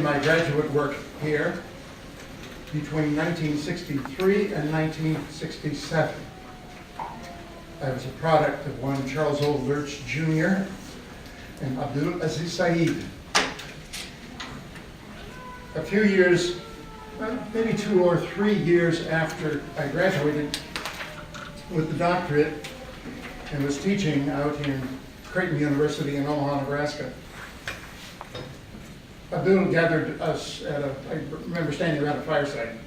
my graduate work here between 1963 and 1967. I was a product of one Charles O. Lurch Jr. and Abdul Aziz Said. A few years, maybe 2 or 3 years after I graduated with the doctorate and was teaching out in Creighton University in Omaha, Nebraska, Abdul gathered us at I remember standing around a fireside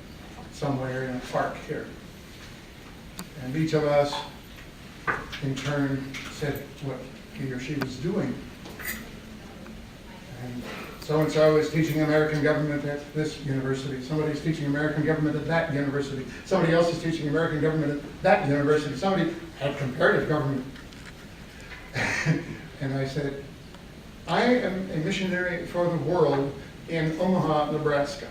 somewhere in a park here. And each of us, in turn, said what he or she was doing. And so-and-so is teaching American government at this university. Somebody's teaching American government at that university. Somebody else is teaching American government at that university. Somebody had comparative government. And I said, I am a missionary for the world in Omaha, Nebraska.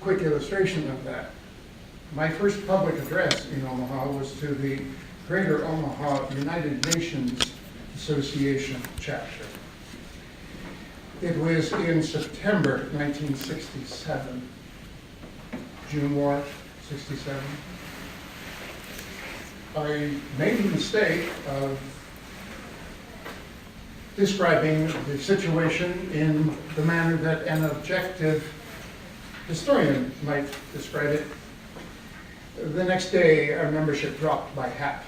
Quick illustration of that. My first public address in Omaha was to the Greater Omaha United Nations Association chapter. It was in September 1967, June War, 67. I made the mistake of describing the situation in the manner that an objective historian might describe it. The next day, our membership dropped by half.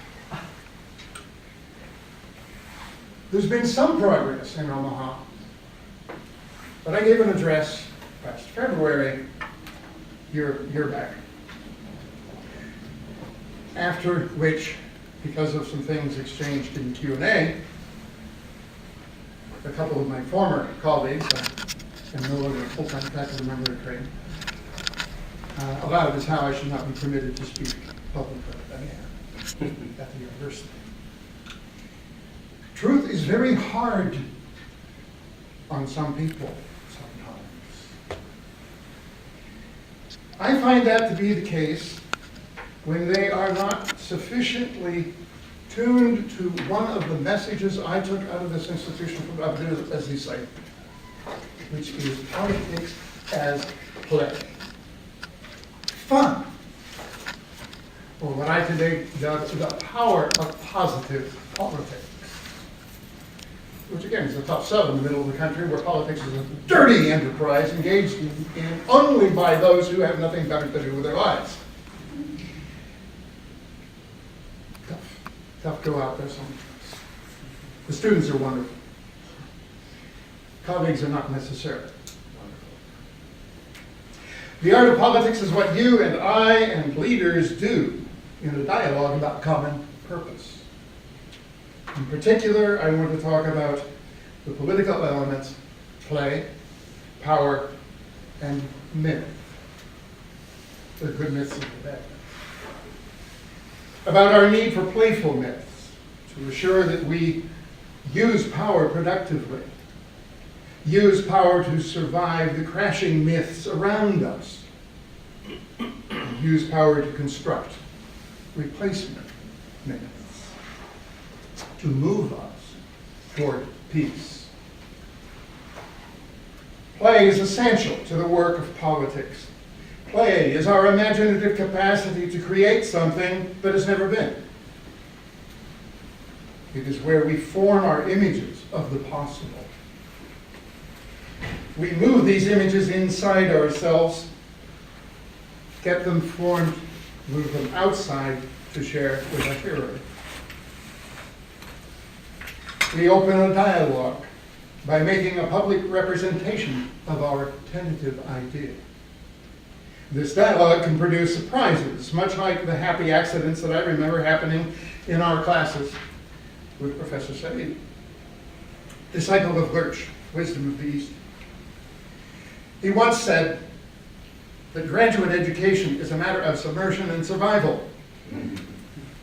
There's been some progress in Omaha, but I gave an address last February, year back, after which, because of some things exchanged in Q&A, a couple of my former colleagues, I'm no longer a full-time faculty member at Creighton, allowed as how I should not be permitted to speak publicly at the university. Truth is very hard on some people sometimes. I find that to be the case when they are not sufficiently tuned to one of the messages I took out of this institution from Abdul Aziz Said, which is politics as play. Fun. Or what I today dub the power of positive politics. Which again is a tough sell in the middle of the country where politics is a dirty enterprise engaged in only by those who have nothing better to do with their lives. Tough go out there sometimes. The students are wonderful. Colleagues are not necessarily wonderful. The art of politics is what you and I and leaders do in a dialogue about common purpose. In particular, I want to talk about the political elements, play, power, and myth. The good myths and the bad myths. About our need for playful myths, to ensure that we use power productively, use power to survive the crashing myths around us, use power to construct replacement myths, to move us toward peace. Play is essential to the work of politics. Play is our imaginative capacity to create something that has never been. It is where we form our images of the possible. We move these images inside ourselves, get them formed, move them outside to share with a hearer. We open a dialogue by making a public representation of our tentative idea. This dialogue can produce surprises, much like the happy accidents that I remember happening in our classes with Professor Said, disciple of Lurch, Wisdom of the East. He once said that graduate education is a matter of submersion and survival.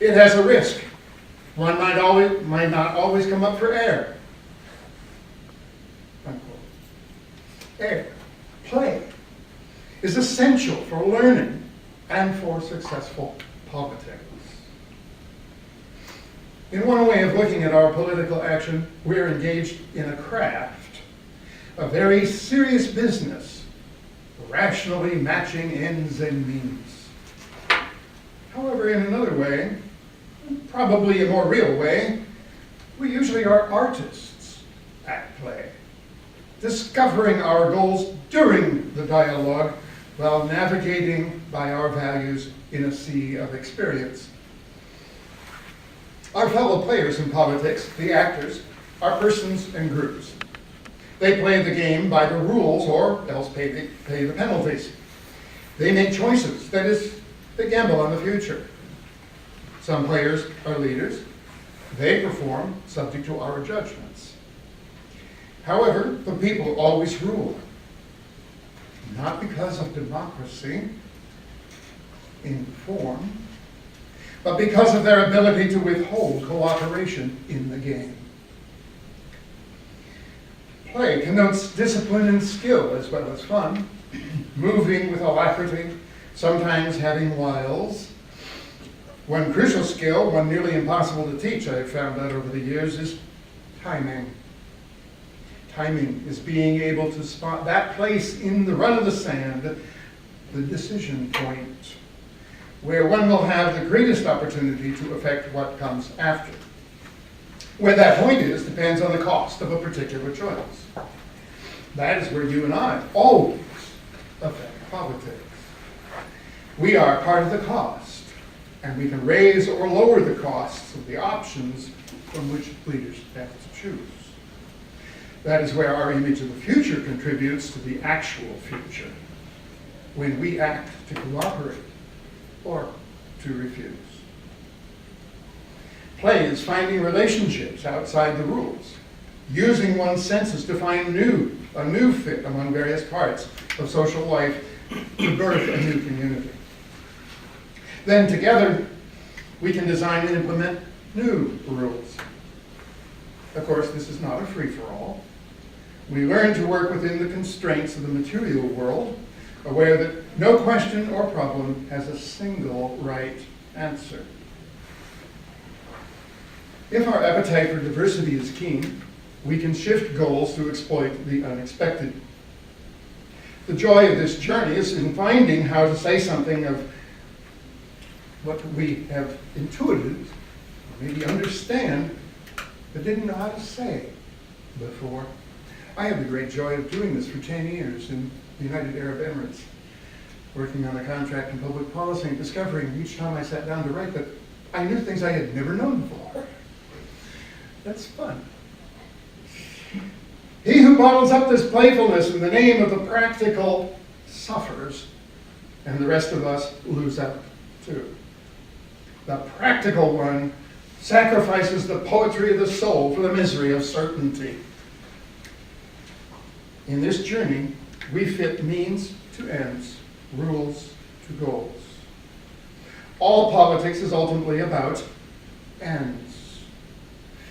It has a risk. One might not always come up for air. Unquote. Air, play, is essential for learning and for successful politics. In one way of looking at our political action, we're engaged in a craft, a very serious business, rationally matching ends and means. However, in another way, probably a more real way, we usually are artists at play, discovering our goals during the dialogue while navigating by our values in a sea of experience. Our fellow players in politics, the actors, are persons and groups. They play the game by the rules or else pay the penalties. They make choices, that is, they gamble on the future. Some players are leaders. They perform subject to our judgments. However, the people always rule, not because of democracy in form, but because of their ability to withhold cooperation in the game. Play connotes discipline and skill as well as fun, moving with alacrity, sometimes having wiles. One crucial skill, one nearly impossible to teach, I've found out over the years, is timing. Timing is being able to spot that place in the run of the sand, the decision point, where one will have the greatest opportunity to affect what comes after. Where that point is depends on the cost of a particular choice. That is where you and I always affect politics. We are part of the cost, and we can raise or lower the costs of the options from which leaders have to choose. That is where our image of the future contributes to the actual future, when we act to cooperate or to refuse. Play is finding relationships outside the rules, using one's senses to find a new fit among various parts of social life to birth a new community. Then together, we can design and implement new rules. Of course, this is not a free-for-all. We learn to work within the constraints of the material world, aware that no question or problem has a single right answer. If our appetite for diversity is keen, we can shift goals to exploit the unexpected. The joy of this journey is in finding how to say something of what we have intuited, or maybe understand, but didn't know how to say before. I had the great joy of doing this for 10 years in the United Arab Emirates, working on a contract in public policy and discovering each time I sat down to write that I knew things I had never known before. That's fun. He who bottles up this playfulness in the name of the practical suffers, and the rest of us lose out too. The practical one sacrifices the poetry of the soul for the misery of certainty. In this journey, we fit means to ends, rules to goals. All politics is ultimately about ends,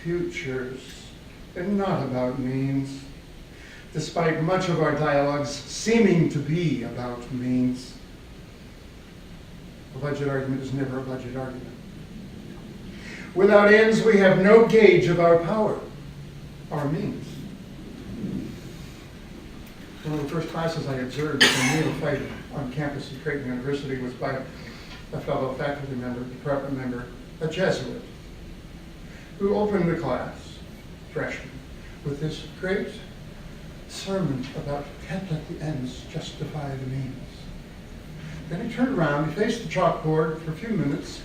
futures, and not about means, despite much of our dialogues seeming to be about means. A budget argument is never a budget argument. Without ends, we have no gauge of our power, our means. One of the first classes I observed as a neophyte on campus at Creighton University was by a fellow faculty member, department member, a Jesuit, who opened the class, freshman, with this great sermon about can't let the ends justify the means. Then he turned around, he faced the chalkboard for a few moments,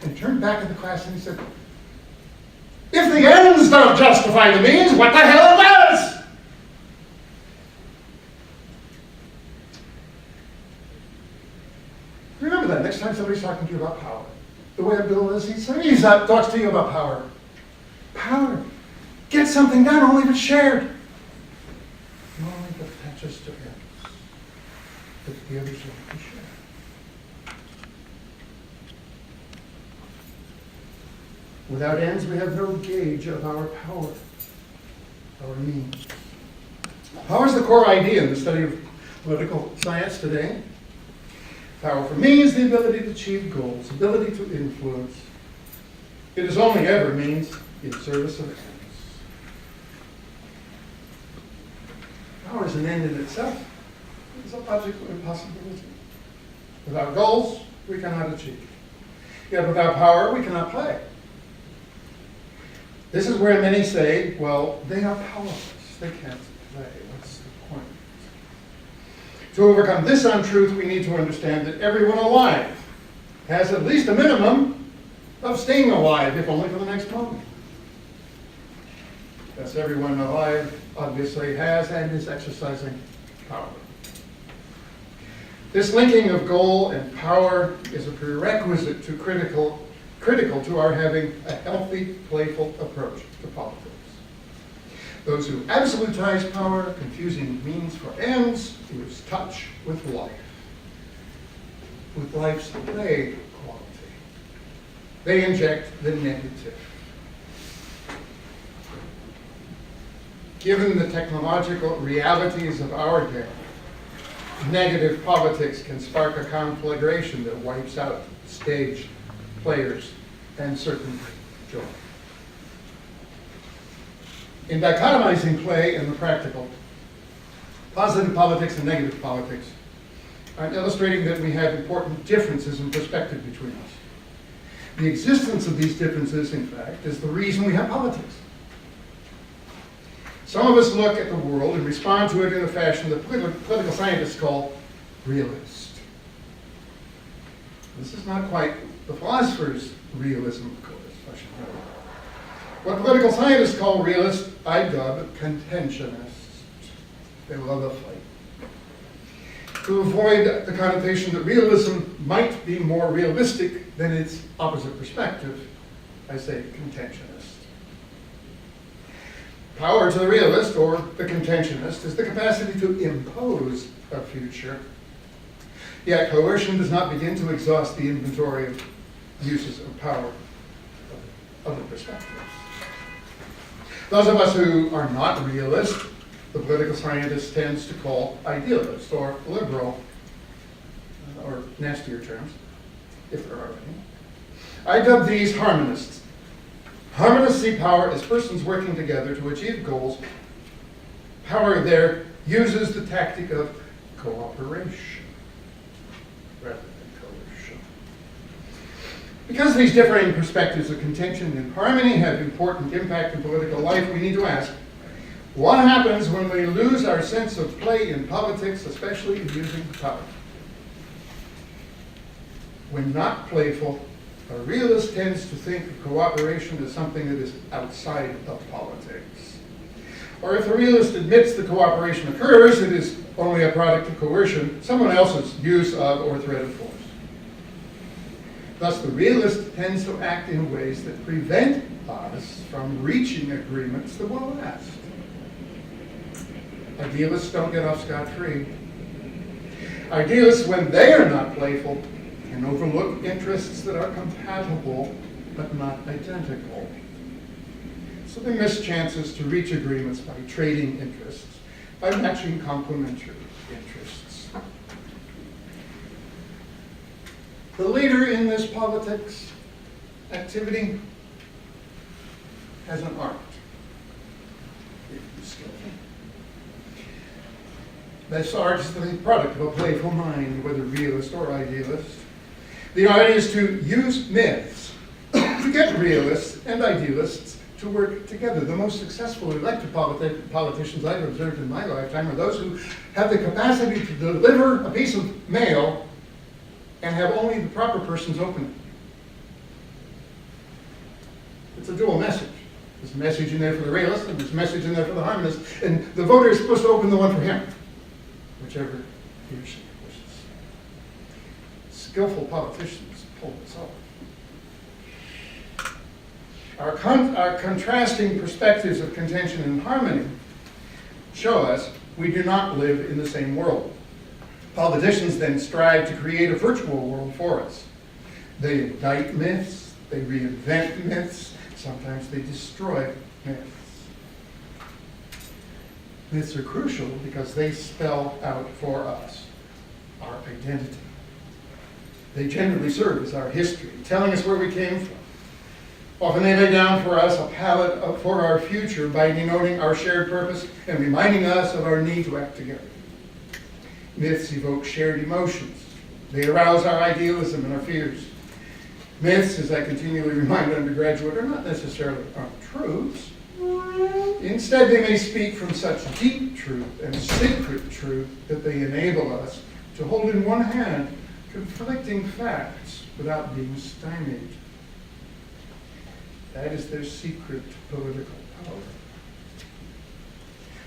and turned back at the class and he said, if the ends don't justify the means, what the hell does? Remember that next time somebody's talking to you about power. The way Bill is, he talks to you about power. Power. Get something done only if it's shared. Only if it attaches to ends. But the others will be shared. Without ends, we have no gauge of our power, our means. Power is the core idea in the study of political science today. Power for me is the ability to achieve goals, ability to influence. It is only ever means in service of ends. Power is an end in itself. It is a logical impossibility. Without goals, we cannot achieve. Yet without power, we cannot play. This is where many say, well, they are powerless. They can't play. What's the point? To overcome this untruth, we need to understand that everyone alive has at least a minimum of staying alive, if only for the next moment. Thus, everyone alive obviously has and is exercising power. This linking of goal and power is a prerequisite to critical to our having a healthy, playful approach to politics. Those who absolutize power, confusing means for ends, lose touch with life's play quality. They inject the negative. Given the technological realities of our day, negative politics can spark a conflagration that wipes out stage players and certain joy. In dichotomizing play and the practical, positive politics and negative politics, I'm illustrating that we have important differences in perspective between us. The existence of these differences, in fact, is the reason we have politics. Some of us look at the world and respond to it in a fashion that political scientists call realist. This is not quite the philosopher's realism, of course. I should know. What political scientists call realist, I dub contentionists. They love a fight. To avoid the connotation that realism might be more realistic than its opposite perspective, I say contentionist. Power to the realist, or the contentionist, is the capacity to impose a future. Yet coercion does not begin to exhaust the inventory of uses of power of other perspectives. Those of us who are not realists, the political scientist tends to call idealist or liberal, or nastier terms, if there are any. I dub these harmonists. Harmonists see power as persons working together to achieve goals. Power there uses the tactic of cooperation rather than coercion. Because these differing perspectives of contention and harmony have important impact in political life, we need to ask, what happens when we lose our sense of play in politics, especially in using power? When not playful, a realist tends to think of cooperation as something that is outside of politics. Or if the realist admits that cooperation occurs, it is only a product of coercion, someone else's use of or threat of force. Thus, the realist tends to act in ways that prevent us from reaching agreements that will last. Idealists don't get off scot-free. Idealists, when they are not playful, can overlook interests that are compatible but not identical. So they miss chances to reach agreements by trading interests, by matching complementary interests. The leader in this politics activity has an art. If he's skillful. This art is the product of a playful mind, whether realist or idealist. The art is to use myths to get realists and idealists to work together. The most successful elected politicians I've observed in my lifetime are those who have the capacity to deliver a piece of mail and have only the proper persons open it. It's a dual message. There's a message in there for the realist and there's a message in there for the harmonist, and the voter is supposed to open the one for him, whichever he or she wishes. Skillful politicians pull this off. Our contrasting perspectives of contention and harmony show us we do not live in the same world. Politicians then strive to create a virtual world for us. They indict myths, they reinvent myths, sometimes they destroy myths. Myths are crucial because they spell out for us our identity. They generally serve as our history, telling us where we came from. Often they lay down for us a palette for our future by denoting our shared purpose and reminding us of our need to act together. Myths evoke shared emotions. They arouse our idealism and our fears. Myths, as I continually remind undergraduate, are not necessarily untruths. Instead, they may speak from such deep truth and sacred truth that they enable us to hold in one hand conflicting facts without being stymied. That is their secret political power.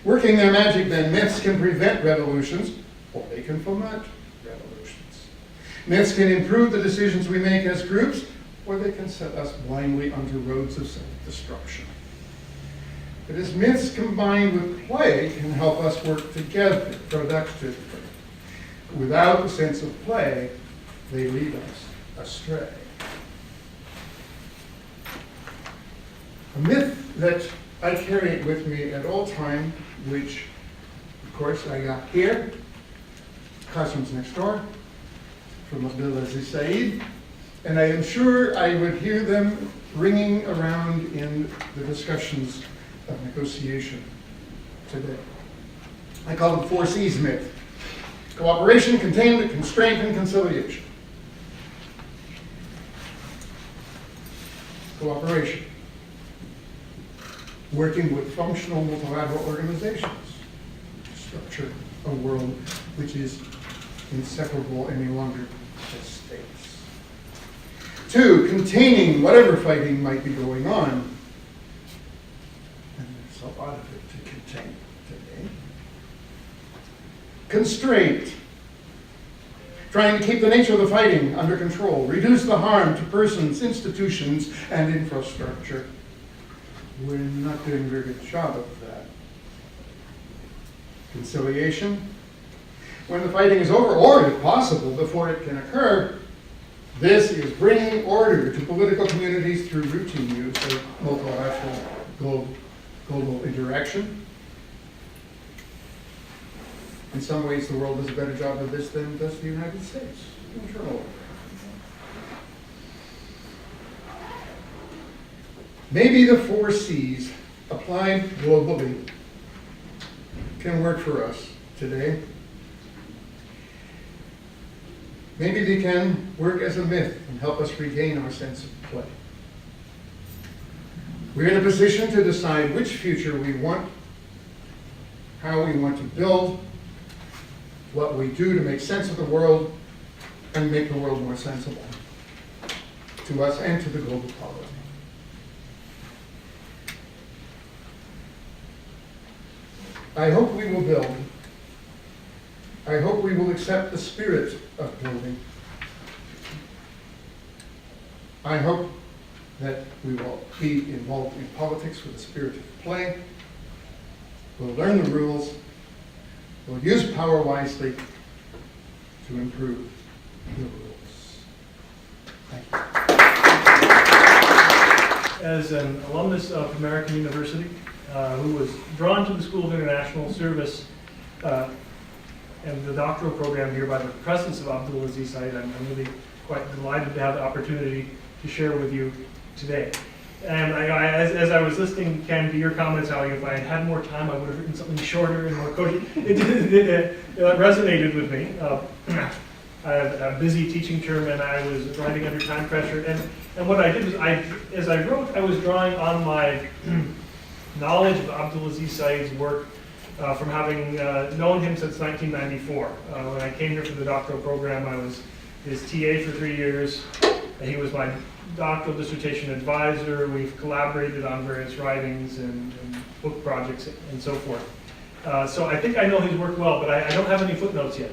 Working their magic, then, myths can prevent revolutions, or they can foment revolutions. Myths can improve the decisions we make as groups, or they can set us blindly onto roads of self-destruction. But as myths combined with play can help us work together productively. Without the sense of play, they lead us astray. A myth that I carry with me at all time, which of course I got here, classrooms next door, from Abdulaziz Said, and I am sure I would hear them ringing around in the discussions of negotiation today. I call it the 4 C's myth: cooperation, containment, constraint, and conciliation. Cooperation. Working with functional multilateral organizations to structure a world which is inseparable any longer as states. 2, containing whatever fighting might be going on. And there's a lot of it to contain today. Constraint. Trying to keep the nature of the fighting under control, reduce the harm to persons, institutions, and infrastructure. We're not doing a very good job of that. Conciliation. When the fighting is over, or if possible, before it can occur, this is bringing order to political communities through routine use of multilateral global interaction. In some ways, the world does a better job of this than does the United States. Internal order. Maybe the 4 C's applied globally can work for us today. Maybe they can work as a myth and help us regain our sense of play. We're in a position to decide which future we want, how we want to build, what we do to make sense of the world, and make the world more sensible to us and to the global polity. I hope we will build. I hope we will accept the spirit of building. I hope that we will be involved in politics with a spirit of play. We'll learn the rules. We'll use power wisely to improve the rules. Thank you. As an alumnus of American University, who was drawn to the School of International Service and the doctoral program here by the presence of Abdulaziz Said, I'm really quite delighted to have the opportunity to share with you today. And as I was listening, Ken, to your comments, how if I had had more time, I would have written something shorter and more cogent. It resonated with me. I have a busy teaching term, and I was writing under time pressure. And what I did was, as I wrote, I was drawing on my knowledge of Abdulaziz Said's work from having known him since 1994. When I came here for the doctoral program, I was his TA for 3 years. He was my doctoral dissertation advisor. We've collaborated on various writings and book projects and so forth. So I think I know his work well, but I don't have any footnotes yet.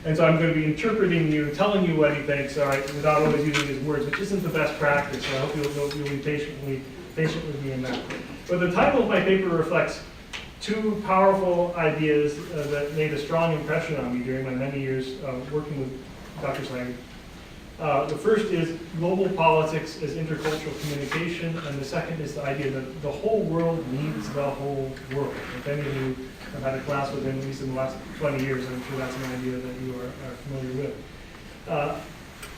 And so I'm going to be interpreting you, telling you what he thinks, all right, without always using his words, which isn't the best practice. So I hope you'll be patient with me in that. But the title of my paper reflects 2 powerful ideas that made a strong impression on me during my many years of working with Dr. Said. The first is global politics as intercultural communication, and the second is the idea that the whole world needs the whole world. If any of you have had a class with him, at least in the last 20 years, I'm sure that's an idea that you are familiar with.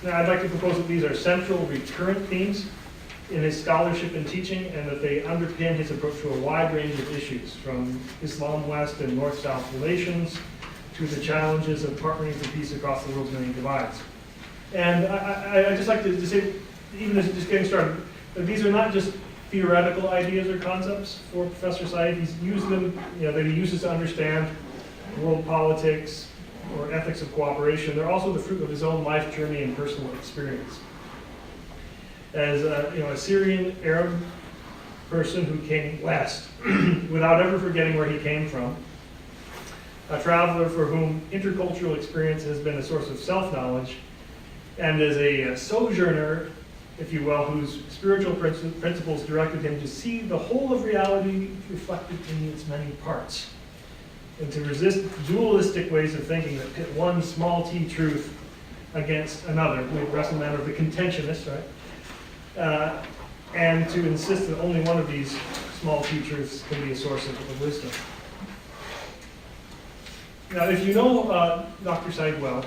Now, I'd like to propose that these are central, recurrent themes in his scholarship and teaching, and that they underpin his approach to a wide range of issues, from Islam-West and North-South relations to the challenges of partnering for peace across the world's many divides. And I just like to say, even as just getting started, that these are not just theoretical ideas or concepts for Professor Said. He's used them, that he uses to understand world politics or ethics of cooperation. They're also the fruit of his own life journey and personal experience. As a Syrian Arab person who came west without ever forgetting where he came from, a traveler for whom intercultural experience has been a source of self-knowledge, and as a sojourner, if you will, whose spiritual principles directed him to see the whole of reality reflected in its many parts, and to resist dualistic ways of thinking that pit one small t truth against another. We address the matter of the contentionist, right? And to insist that only one of these small t truths can be a source of wisdom. Now, if you know Dr. Said well,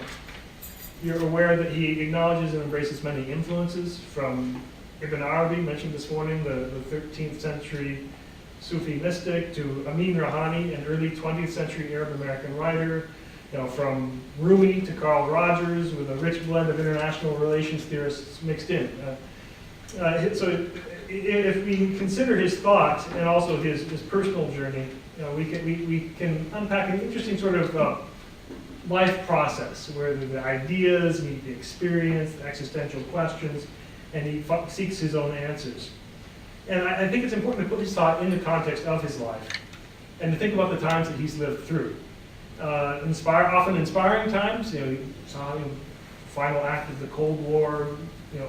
you're aware that he acknowledges and embraces many influences from Ibn Arabi, mentioned this morning, the 13th century Sufi mystic, to Amin Rahani, an early 20th century Arab American writer, from Rumi to Carl Rogers, with a rich blend of international relations theorists mixed in. So if we consider his thought and also his personal journey, we can unpack an interesting sort of life process where the ideas meet the experience, the existential questions, and he seeks his own answers. And I think it's important to put his thought in the context of his life and to think about the times that he's lived through. Often inspiring times, you saw the final act of the Cold War,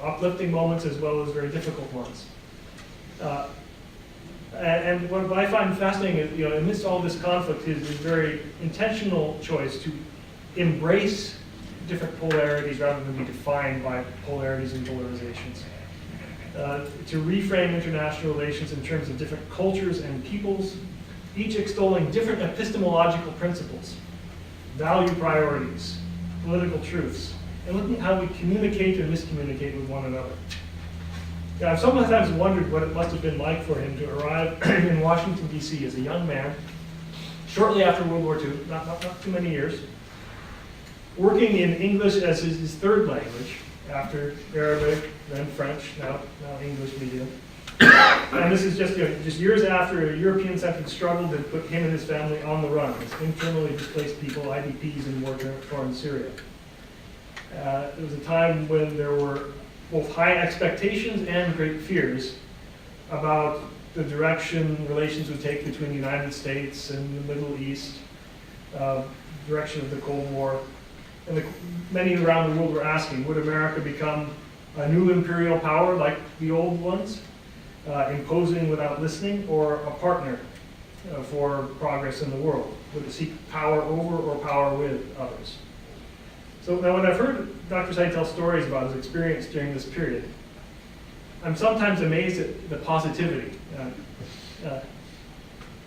uplifting moments as well as very difficult ones. And what I find fascinating is, amidst all this conflict, his very intentional choice to embrace different polarities rather than be defined by polarities and polarizations. To reframe international relations in terms of different cultures and peoples, each extolling different epistemological principles, value priorities, political truths, and looking at how we communicate and miscommunicate with one another. I've sometimes wondered what it must have been like for him to arrive in Washington, D.C. as a young man, shortly after World War II, not too many years, working in English as his third language, after Arabic, then French, now English medium. And this is just years after European-centered struggle that put him and his family on the run as internally displaced people, IDPs in war-torn Syria. It was a time when there were both high expectations and great fears about the direction relations would take between the United States and the Middle East, direction of the Cold War. And many around the world were asking, would America become a new imperial power like the old ones, imposing without listening, or a partner for progress in the world? Would it seek power over or power with others? So now when I've heard Dr. Said tell stories about his experience during this period, I'm sometimes amazed at the positivity.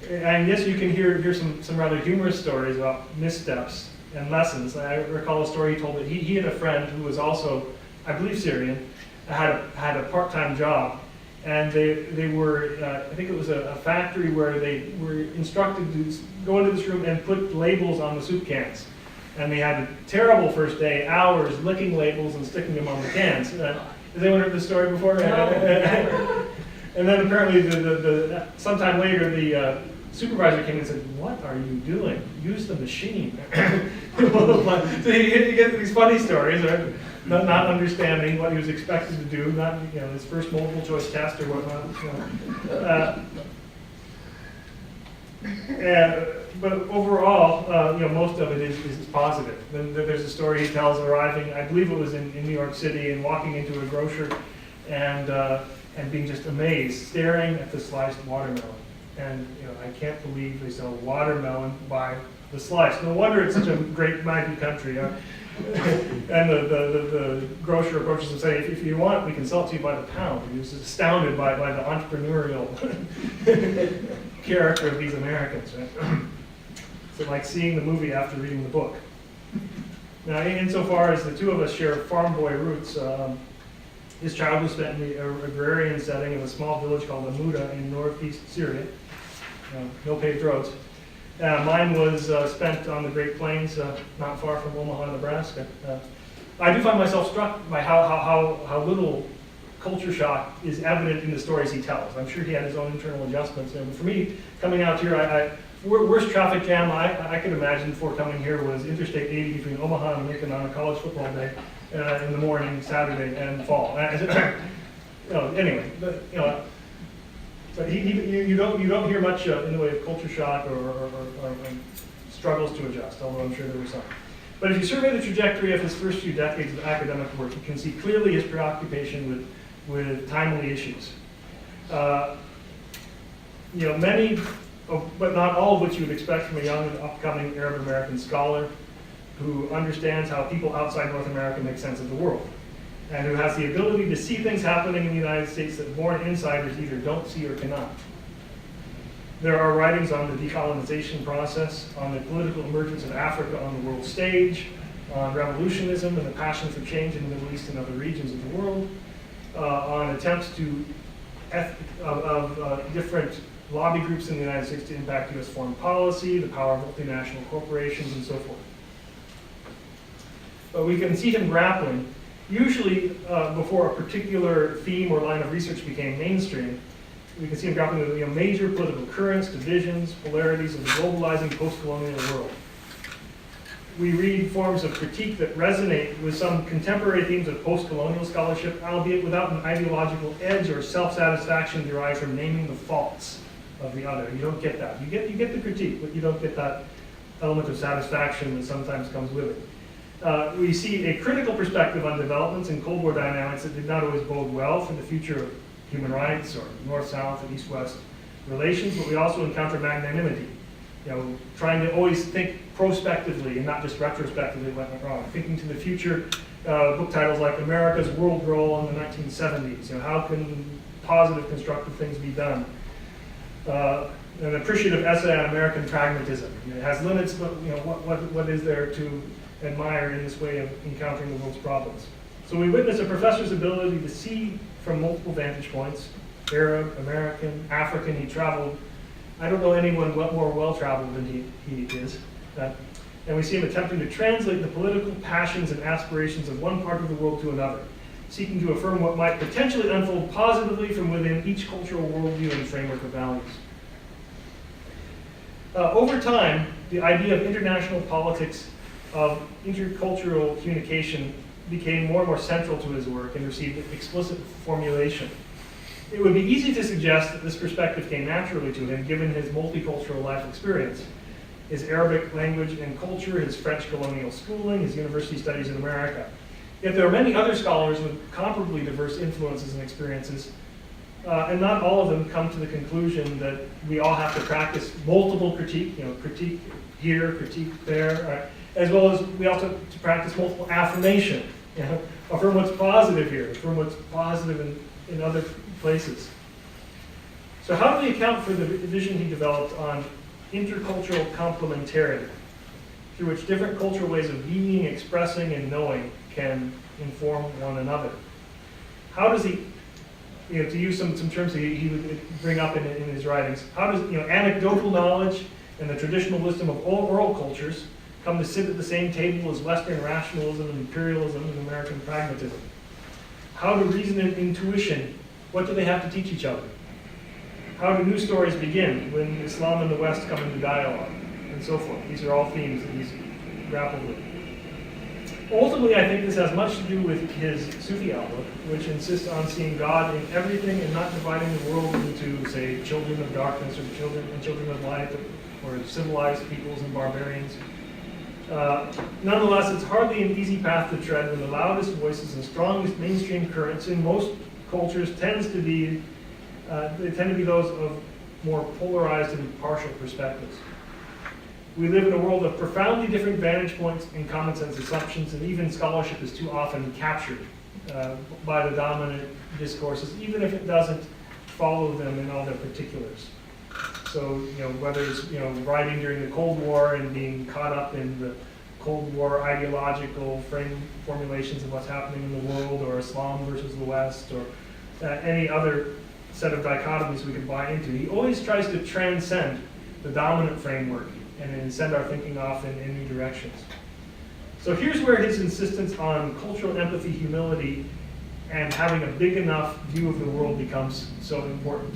And yes, you can hear some rather humorous stories about missteps and lessons. I recall a story he told that he had a friend who was also, I believe, Syrian, had a part-time job, and they were, I think it was a factory where they were instructed to go into this room and put labels on the soup cans. And they had a terrible first day, hours licking labels and sticking them on the cans. Has anyone heard this story before? No. And then apparently, sometime later, the supervisor came and said, "What are you doing? Use the machine." So you get these funny stories, right? Not understanding what he was expected to do, not his first multiple choice test or whatnot. But overall, most of it is positive. Then there's a story he tells arriving, I believe it was in New York City, and walking into a grocer and being just amazed, staring at the sliced watermelon. And I can't believe they sell watermelon by the slice. No wonder it's such a great mighty country. And the grocer approaches him saying, if you want, we can sell it to you by the pound. He was astounded by the entrepreneurial character of these Americans. Right? So like seeing the movie after reading the book. Now, insofar as the two of us share farm boy roots, His childhood was spent in the agrarian setting of a small village called Amuda in northeast Syria. No paved roads. Mine was spent on the Great Plains, not far from Omaha, Nebraska. I do find myself struck by how little culture shock is evident in the stories he tells. I'm sure he had his own internal adjustments. But for me, coming out here, worst traffic jam I could imagine before coming here was Interstate 80 between Omaha and Lincoln on a college football day in the morning, Saturday, and fall. Anyway, but so you don't hear much in the way of culture shock or struggles to adjust, although I'm sure there were some. But if you survey the trajectory of his first few decades of academic work, you can see clearly his preoccupation with timely issues. Many, but not all of which you would expect from a young and upcoming Arab American scholar who understands how people outside North America make sense of the world, and who has the ability to see things happening in the United States that born insiders either don't see or cannot. There are writings on the decolonization process, on the political emergence of Africa on the world stage, on revolutionism and the passion for change in the Middle East and other regions of the world, on attempts of different lobby groups in the United States to impact U.S. foreign policy, the power of multinational corporations, and so forth. But we can see him grappling, usually before a particular theme or line of research became mainstream. We can see him grappling with major political currents, divisions, polarities of the globalizing post-colonial world. We read forms of critique that resonate with some contemporary themes of post-colonial scholarship, albeit without an ideological edge or self-satisfaction derived from naming the faults of the other. You don't get that. You get the critique, but you don't get that element of satisfaction that sometimes comes with it. We see a critical perspective on developments in Cold War dynamics that did not always bode well for the future of human rights or North-South and East-West relations, but we also encounter magnanimity. Trying to always think prospectively and not just retrospectively what went wrong. Thinking to the future, book titles like America's World Role in the 1970s. How can positive, constructive things be done? An appreciative essay on American pragmatism. It has limits, but what is there to admire in this way of encountering the world's problems? So we witness a professor's ability to see from multiple vantage points, Arab, American, African. He traveled. I don't know anyone more well-traveled than he is. And we see him attempting to translate the political passions and aspirations of one part of the world to another, seeking to affirm what might potentially unfold positively from within each cultural worldview and framework of values. Over time, the idea of international politics, of intercultural communication, became more and more central to his work and received explicit formulation. It would be easy to suggest that this perspective came naturally to him given his multicultural life experience, his Arabic language and culture, his French colonial schooling, his university studies in America. Yet there are many other scholars with comparably diverse influences and experiences, and not all of them come to the conclusion that we all have to practice multiple critique, critique here, critique there, right? As well as we also have to practice multiple affirmation, affirm what's positive here, affirm what's positive in other places. So how do we account for the vision he developed on intercultural complementarity, through which different cultural ways of being, expressing, and knowing can inform one another? How does he, to use some terms he would bring up in his writings, how does anecdotal knowledge and the traditional wisdom of oral cultures come to sit at the same table as Western rationalism and imperialism and American pragmatism? How do reason and intuition, what do they have to teach each other? How do new stories begin when Islam and the West come into dialogue, and so forth? These are all themes that he's grappled with. Ultimately, I think this has much to do with his Sufi outlook, which insists on seeing God in everything and not dividing the world into, say, children of darkness or children of light, or civilized peoples and barbarians. Nonetheless, it's hardly an easy path to tread when the loudest voices and strongest mainstream currents in most cultures tend to be those of more polarized and partial perspectives. We live in a world of profoundly different vantage points and common sense assumptions, and even scholarship is too often captured by the dominant discourses, even if it doesn't follow them in all their particulars. So, whether it's, writing during the Cold War and being caught up in the Cold War ideological formulations of what's happening in the world, or Islam versus the West, or any other set of dichotomies we could buy into. He always tries to transcend the dominant framework and then send our thinking off in new directions. So here's where his insistence on cultural empathy, humility, and having a big enough view of the world becomes so important.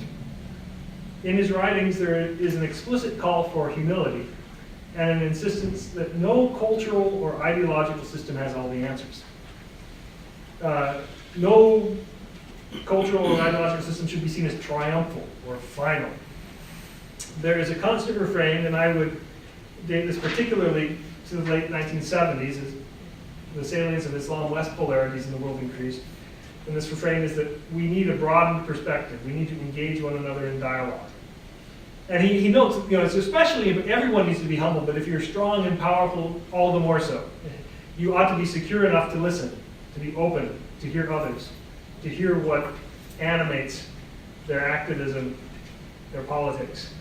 In his writings, there is an explicit call for humility and an insistence that no cultural or ideological system has all the answers. No cultural or ideological system should be seen as triumphal or final. There is a constant refrain, and I would date this particularly to the late 1970s, as the salience of Islam-West polarities in the world increased. And this refrain is that we need a broadened perspective. We need to engage one another in dialogue. And he notes, it's especially, everyone needs to be humble, but if you're strong and powerful, all the more so. You ought to be secure enough to listen, to be open, to hear others, to hear what animates their activism, their politics.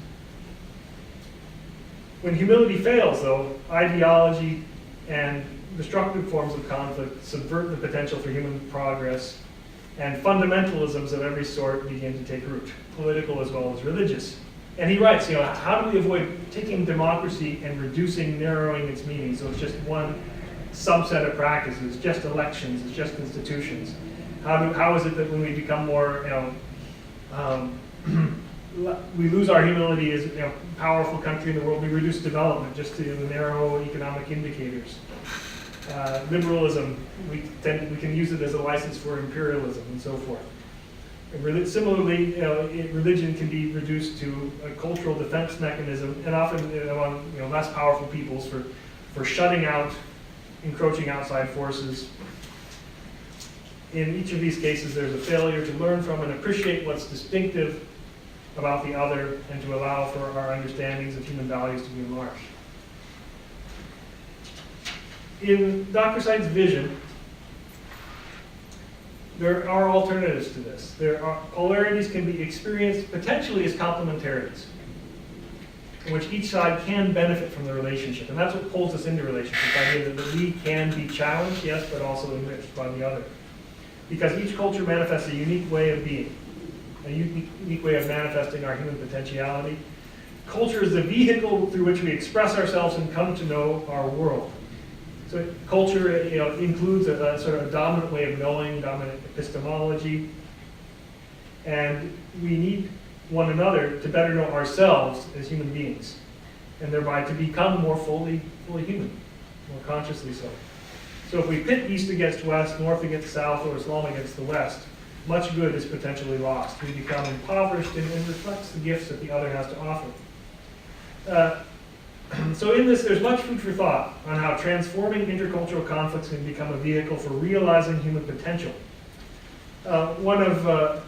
When humility fails, though, ideology and destructive forms of conflict subvert the potential for human progress, and fundamentalisms of every sort begin to take root, political as well as religious. And he writes, how do we avoid taking democracy and narrowing its meaning so it's just one subset of practices, just elections, it's just institutions? How is it that when we become more, we lose our humility as a powerful country in the world, we reduce development just to the narrow economic indicators. Liberalism, we can use it as a license for imperialism and so forth. Similarly, religion can be reduced to a cultural defense mechanism, and often among less powerful peoples for shutting out encroaching outside forces. In each of these cases, there's a failure to learn from and appreciate what's distinctive about the other, and to allow for our understandings of human values to be enlarged. In Dr. Said's vision, there are alternatives to this. Polarities can be experienced potentially as complementarities, in which each side can benefit from the relationship. And that's what pulls us into relationships, the idea that we can be challenged, yes, but also enriched by the other. Because each culture manifests a unique way of being, a unique way of manifesting our human potentiality. Culture is the vehicle through which we express ourselves and come to know our world. So culture, includes a sort of dominant way of knowing, dominant epistemology, and we need one another to better know ourselves as human beings, and thereby to become more fully human, more consciously so. So if we pit East against West, North against South, or Islam against the West, much good is potentially lost. We become impoverished, and it reflects the gifts that the other has to offer. So in this, there's much food for thought on how transforming intercultural conflicts can become a vehicle for realizing human potential. One of the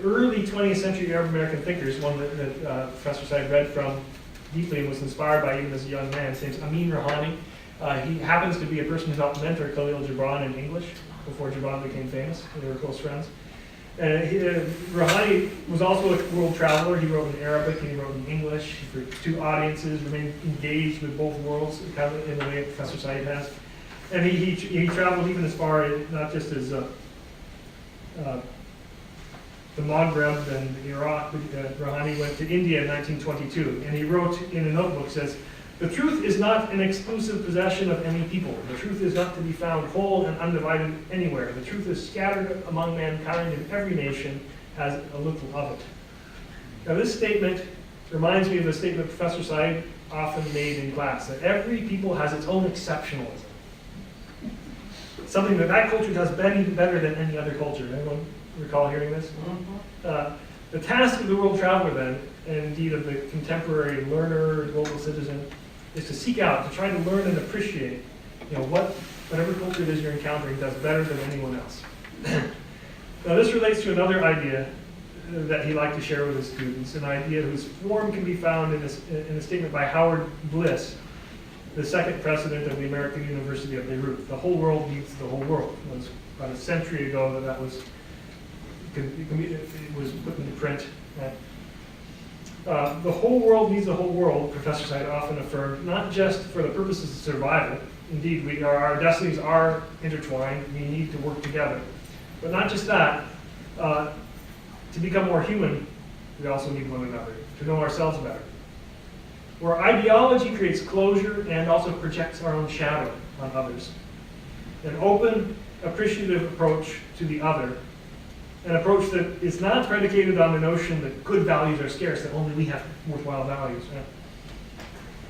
early 20th century Arab American thinkers, one that Professor Said read from deeply and was inspired by even as a young man, his name's Amin Rouhani. He happens to be a person who helped mentor Khalil Gibran in English before Gibran became famous. They were close friends. Rouhani was also a world traveler. He wrote in Arabic and he wrote in English for two audiences, remained engaged with both worlds, kind of in the way Professor Said has. And he traveled even as far, not just as the Maghreb and Iraq, but Rouhani went to India in 1922. And he wrote in a notebook, says, "The truth is not an exclusive possession of any people. The truth is not to be found whole and undivided anywhere. The truth is scattered among mankind, and every nation has a little of it." Now this statement reminds me of a statement Professor Said often made in class, that every people has its own exceptionalism. Something that culture does better than any other culture. Anyone recall hearing this? The task of the world traveler then, and indeed of the contemporary learner, global citizen, is to seek out, to try to learn and appreciate, whatever culture it is you're encountering does better than anyone else. Now this relates to another idea that he liked to share with his students, an idea whose form can be found in a statement by Howard Bliss, the second president of the American University of Beirut. The whole world needs the whole world. It was about a century ago that was put into print. The whole world needs the whole world, Professor Said often affirmed, not just for the purposes of survival. Indeed, our destinies are intertwined. We need to work together. But not just that. To become more human, we also need one another, to know ourselves better. Where ideology creates closure and also projects our own shadow on others. An open, appreciative approach to the other, an approach that is not predicated on the notion that good values are scarce, that only we have worthwhile values. Right?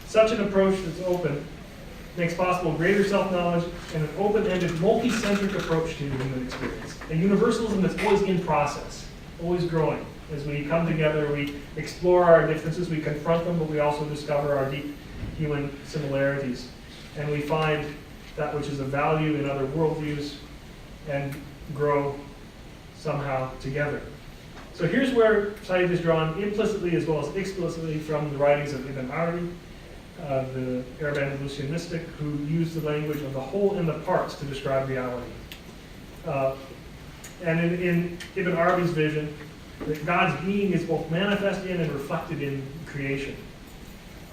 Such an approach that's open makes possible greater self-knowledge and an open-ended, multi-centric approach to human experience. A universalism that's always in process, always growing. As we come together, we explore our differences, we confront them, but we also discover our deep human similarities. And we find that which is of value in other worldviews and grow somehow together. So here's where Said is drawn implicitly as well as explicitly from the writings of Ibn Arabi, the Arab Andalusian mystic, who used the language of the whole and the parts to describe reality. And in Ibn Arabi's vision, that God's being is both manifest in and reflected in creation.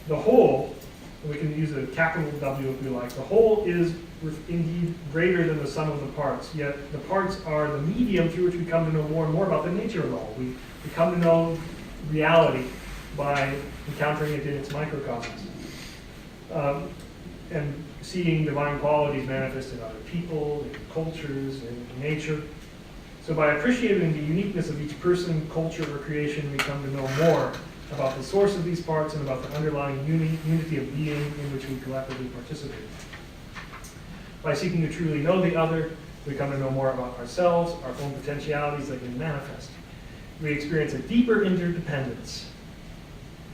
The whole, and we can use a capital W if we like, the whole is indeed greater than the sum of the parts, yet the parts are the medium through which we come to know more and more about the nature of the whole. We come to know reality by encountering it in its microcosms. And seeing divine qualities manifest in other people, in cultures, in nature. So by appreciating the uniqueness of each person, culture, or creation, we come to know more about the source of these parts and about the underlying unity of being in which we collectively participate. By seeking to truly know the other, we come to know more about ourselves, our own potentialities that can manifest. We experience a deeper interdependence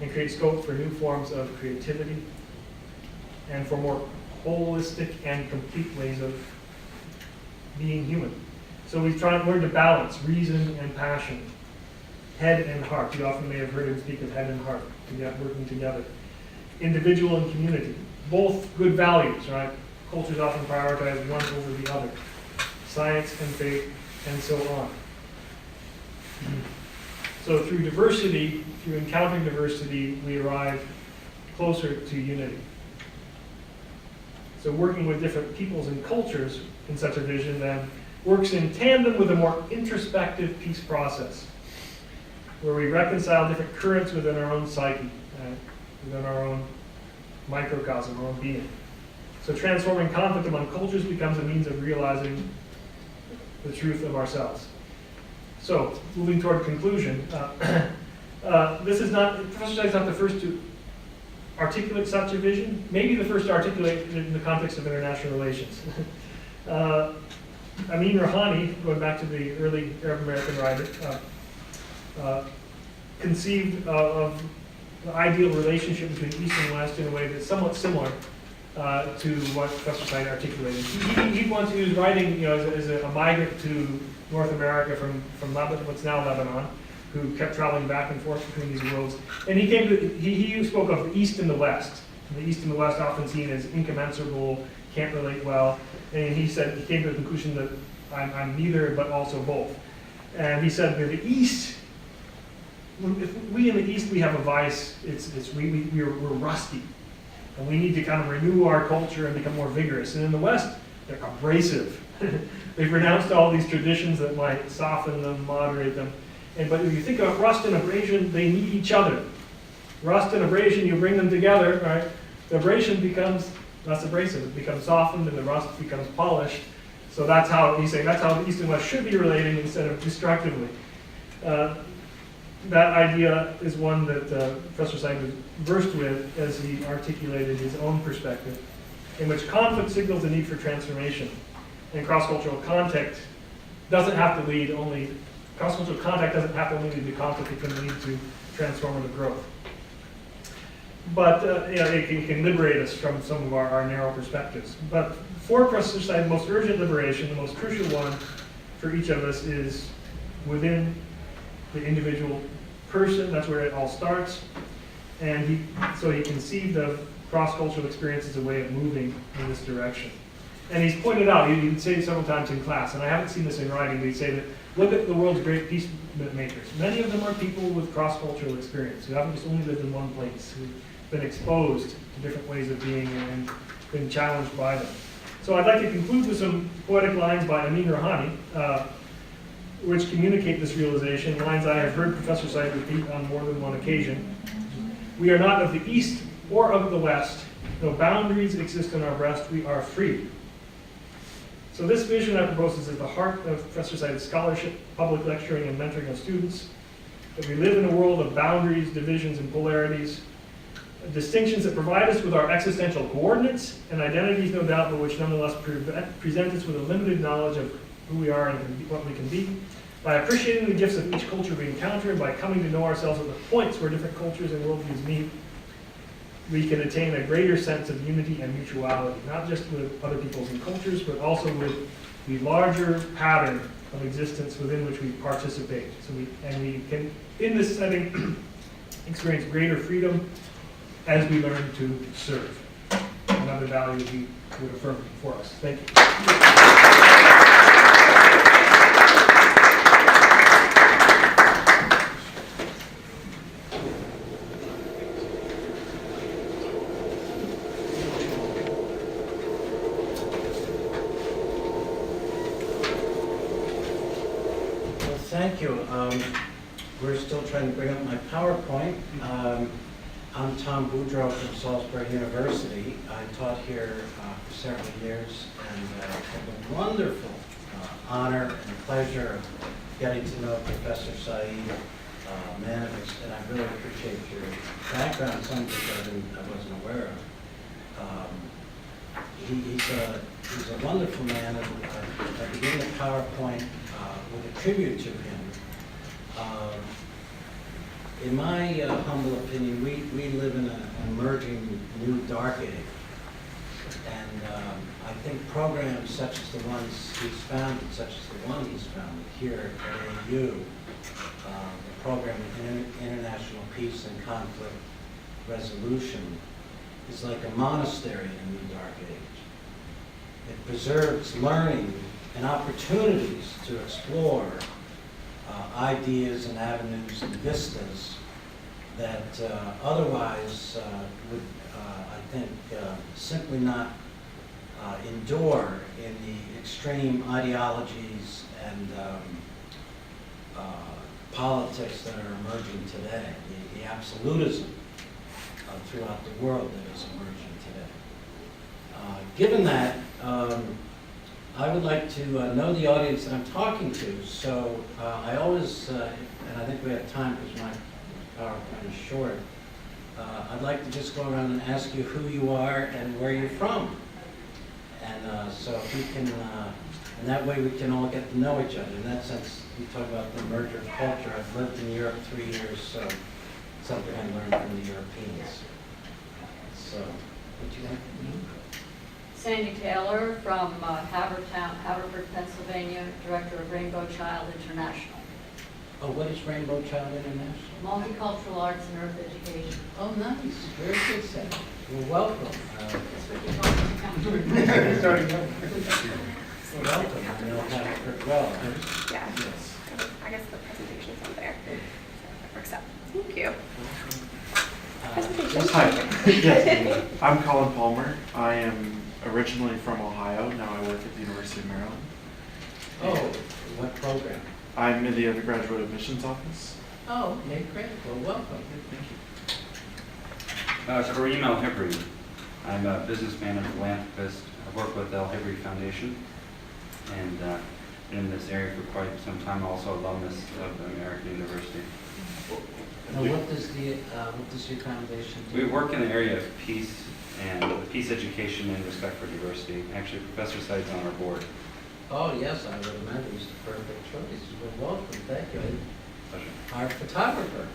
and create scope for new forms of creativity and for more holistic and complete ways of being human. So we've tried to learn to balance reason and passion, head and heart. You often may have heard him speak of head and heart working together. Individual and community, both good values, right? Cultures often prioritize one over the other. Science and faith, and so on. So through diversity, through encountering diversity, we arrive closer to unity. So working with different peoples and cultures in such a vision then works in tandem with a more introspective peace process, where we reconcile different currents within our own psyche, within our own microcosm, our own being. So transforming conflict among cultures becomes a means of realizing the truth of ourselves. So, moving toward conclusion, this is not, Professor Said is not the first to articulate such a vision, maybe the first to articulate it in the context of international relations. Amin Rouhani, going back to the early Arab American writer, conceived of the ideal relationship between East and West in a way that's somewhat similar to what Professor Said articulated. He was writing, as a migrant to North America from Lebanon, what's now Lebanon, who kept traveling back and forth between these worlds. And he spoke of the East and the West. And the East and the West often seen as incommensurable, can't relate well. And he said, he came to the conclusion that I'm neither, but also both. And he said that the East, if we in the East, we have a vice, we're rusty. And we need to kind of renew our culture and become more vigorous. And in the West, they're abrasive. They've renounced all these traditions that might soften them, moderate them. But if you think about rust and abrasion, they need each other. Rust and abrasion, you bring them together, right? The abrasion becomes less abrasive. It becomes softened and the rust becomes polished. So that's how, he's saying, that's how the East and West should be relating instead of destructively. That idea is one that Professor Said was versed with as he articulated his own perspective, in which conflict signals the need for transformation. And cross-cultural contact doesn't have to lead only, cross-cultural contact doesn't have to only lead to conflict, it can lead to transformative growth. But it can liberate us from some of our narrow perspectives. But for Professor Said, the most urgent liberation, the most crucial one for each of us is within the individual person. That's where it all starts. And so he conceived of cross-cultural experience as a way of moving in this direction. And he's pointed out, he'd say it several times in class, and I haven't seen this in writing, but he'd say that, look at the world's great peacemakers. Many of them are people with cross-cultural experience, who haven't just only lived in one place, who've been exposed to different ways of being and been challenged by them. So I'd like to conclude with some poetic lines by Amin Rouhani, which communicate this realization, lines I have heard Professor Said repeat on more than one occasion. We are not of the East or of the West. No boundaries exist in our breast. We are free. So this vision I propose is at the heart of Professor Said's scholarship, public lecturing, and mentoring of students, that we live in a world of boundaries, divisions, and polarities, distinctions that provide us with our existential coordinates and identities, no doubt, but which nonetheless present us with a limited knowledge of who we are and what we can be. By appreciating the gifts of each culture we encounter, and by coming to know ourselves at the points where different cultures and worldviews meet, we can attain a greater sense of unity and mutuality, not just with other peoples and cultures, but also with the larger pattern of existence within which we participate. So we can, in this setting, experience greater freedom as we learn to serve. Another value he would affirm for us. Thank you. Thank you. We're still trying to bring up my PowerPoint. I'm Tom Boudreau from Salisbury University. I taught here for several years and had the wonderful honor and pleasure of getting to know Professor Said Manovich, and I really appreciate your background, some of which I wasn't aware of. He's a wonderful man, and I begin the PowerPoint with a tribute to him. In my humble opinion, we live in an emerging new dark age. And I think programs such as the ones he's founded, such as the one he's founded here at AU, the program of international peace and conflict resolution, is like a monastery in a new dark age. It preserves learning and opportunities to explore ideas and avenues and vistas that otherwise would, I think, simply not endure in the extreme ideologies and politics that are emerging today, the absolutism throughout the world that is emerging today. Given that, I would like to know the audience that I'm talking to, so I always, and I think we have time because my PowerPoint is short, I'd like to just go around and ask you who you are and where you're from. And so if we can, and that way we can all get to know each other. In that sense, you talk about the merger of culture. I've lived in Europe 3 years, so something I learned from the Europeans. So, would you like to know? Sandy Taylor from Haverford, Pennsylvania, Director of Rainbow Child International. Oh, what is Rainbow Child International? Multicultural Arts and Earth Education. Oh, nice. Very good, Sandy. Well, welcome. That's what you told me to come. Welcome. I know Haverford well. Yeah. I guess the presentation's on there. So that works out. Thank you. Presentation. Hi. Yes. I'm Colin Palmer. I am originally from Ohio. Now I work at the University of Maryland. Oh, what program? I'm in the undergraduate admissions office. Oh, okay, great. Well, welcome. Thank you. Kareem El-Hibri. I'm a businessman and philanthropist. I work with the El-Hibri Foundation and been in this area for quite some time, also alumnus of the American University. Now, what does your foundation do? We work in the area of peace and peace education and respect for diversity. Actually, Professor Said's on our board. Oh, yes, I would imagine he's the perfect choice. Well, welcome. Thank you. Pleasure. Our photographer.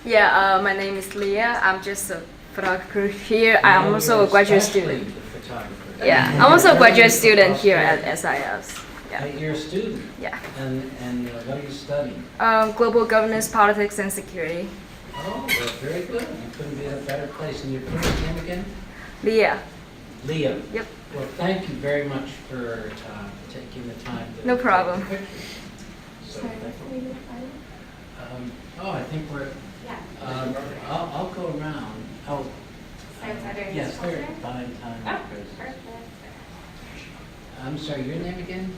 Yeah, my name is Leah. I'm just a photographer here. I'm also a graduate Especially student. the photographer. Yeah, I'm also a graduate student here at SIS. Yeah. Hey, you're a student. Yeah. And what are you studying? Global governance, politics, and security. Oh, well, very good. You couldn't be in a better place. And your first name again? Leah. Leah? Yep. Well, thank you very much for taking the time to. No take problem. the pictures. So, thank you. Oh, I think we're, Yeah. I'll go around. Oh, Sarah Sutter, yes, Miss they're Foster. fine time. Oh, because- perfect. I'm sorry, your name again?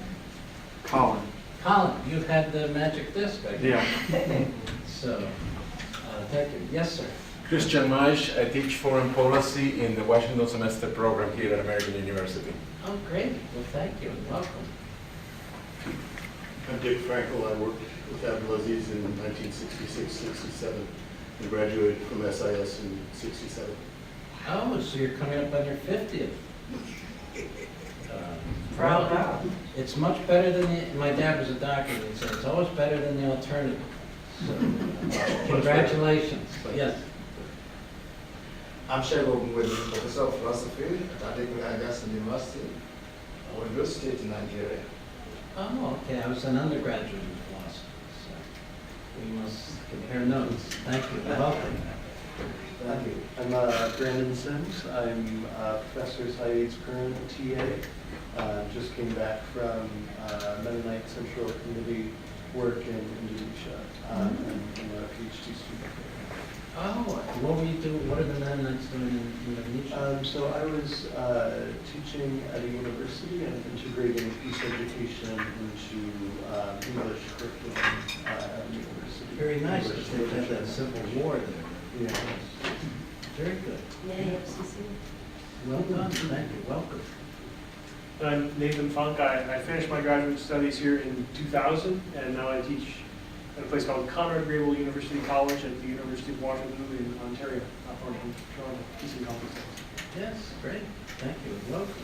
Colin. Colin, you had the magic disc, I guess. Yeah. So, thank you. Yes, sir. Christian Maish, I teach foreign policy in the Washington semester program here at American University. Oh, great. Well, thank you and welcome. I'm Dick Frankel. I worked with Abdulaziz in 1966, 67, and graduated from SIS in 67. Oh, so you're coming up on your 50th. Proud Well, now. it's much better than my dad was a doctor, and he said it's always better than the alternative. So, congratulations. Yes. I'm Shago with Professor of Philosophy at Adekunle University, Ondo State in Nigeria. Oh, okay. I was an undergraduate in philosophy, so we must compare notes. Thank you. Welcome. Thank you. I'm Brandon Sims. I'm Professor Saeed's current TA. Just came back from Mennonite Central Committee work in Indonesia. And I'm a PhD student there. Oh, what were you doing? What are the Mennonites doing in Indonesia? So I was teaching at a university and integrating peace education into English curriculum at the university. Very nice, English because they've had that literature. civil war there. Yeah. Very good. Yay, FCC. Well done. Thank you. Welcome. I'm Nathan Funk. I finished my graduate studies here in 2000, and now I teach at a place called Conrad Grebel University College at the University of Washington in Ontario, not far from Toronto, Eastern Conference. Yes, great. Thank you. Welcome.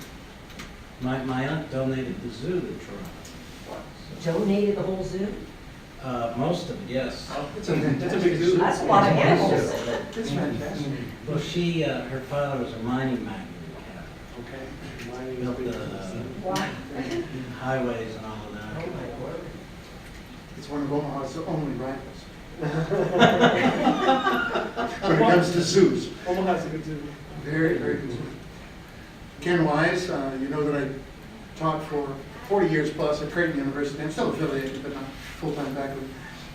My aunt donated the zoo to Toronto. Donated the whole zoo? Most of it, yes. It's a big zoo. That's a lot of animals. That's fantastic. Well, her father was a mining magnate in Canada. Okay. Mining Built is the Wow. highways and all of that. Oh, my word. It's one of Omaha's only rivals. When it comes to zoos. Omaha's a good zoo. Very, very good. Ken Wise, you know that I taught for 40 years plus at Creighton University. I'm still affiliated, but not full-time faculty.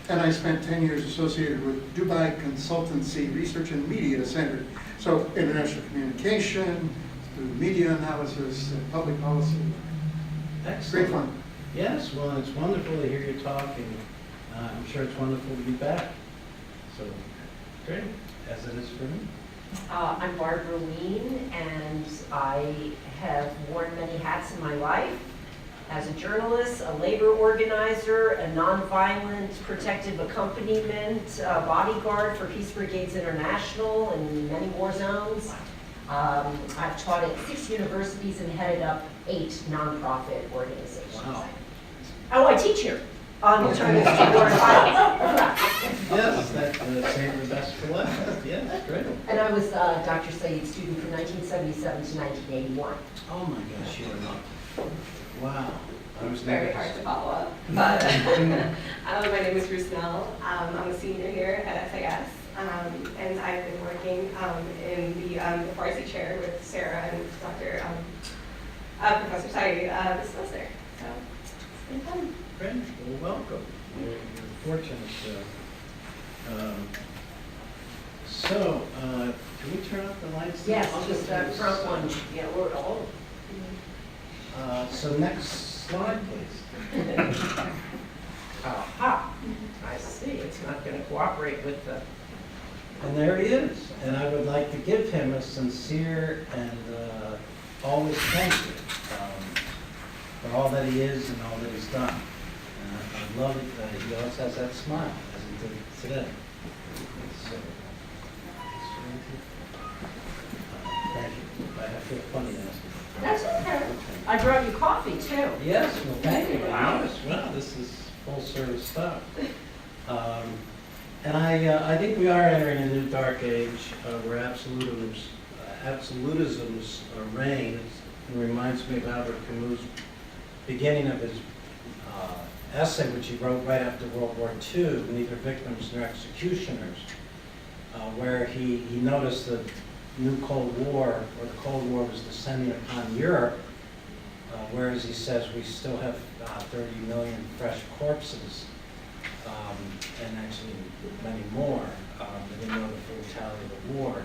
And I spent 10 years associated with Dubai Consultancy Research and Media Center. So international communication, through media analysis, and public policy. Excellent. Great fun. Yes, well, it's wonderful to hear you talk, and I'm sure it's wonderful to be back. So, great, as it is for me. I'm Barbara Ween, and I have worn many hats in my life. As a journalist, a labor organizer, a nonviolent protective accompaniment bodyguard for Peace Brigades International in many war zones. I've taught at 6 universities and headed up 8 nonprofit organizations. Wow. Oh, I teach here on alternatives to war and violence. Yes, that saved the best for last. Yes, great. And I was Dr. Saeed's student from 1977 to 1981. Oh my gosh, you are not. Wow. It was very hard to follow up, but my name is Ruth Nell. I'm a senior here at SIS, and I've been working in the Farsi chair with Sarah and Dr. Professor Saeed this semester. So it's been fun. Great. Well, welcome. You're fortunate. So, can we turn off the lights? Yes, I'll just go that to this front side. one. Yeah, we're all. So next slide, please. Aha, I see. It's not going to cooperate with the. And there he is. And I would like to give him a sincere and always thank you for all that he is and all that he's done. And I love it that he always has that smile, as he did today. So, thank you. I feel funny asking. That's okay. I brought you coffee too. Yes, well, thank you. Wow. Yes, well, this is full service stuff. And I think we are entering a new dark age where absolutisms reign. It reminds me of Albert Camus' beginning of his essay, which he wrote right after World War II, Neither Victims Nor Executioners, where he noticed that new Cold War, or the Cold War was descending upon Europe, whereas he says we still have 30 million fresh corpses, and actually many more, even though the brutality of the war.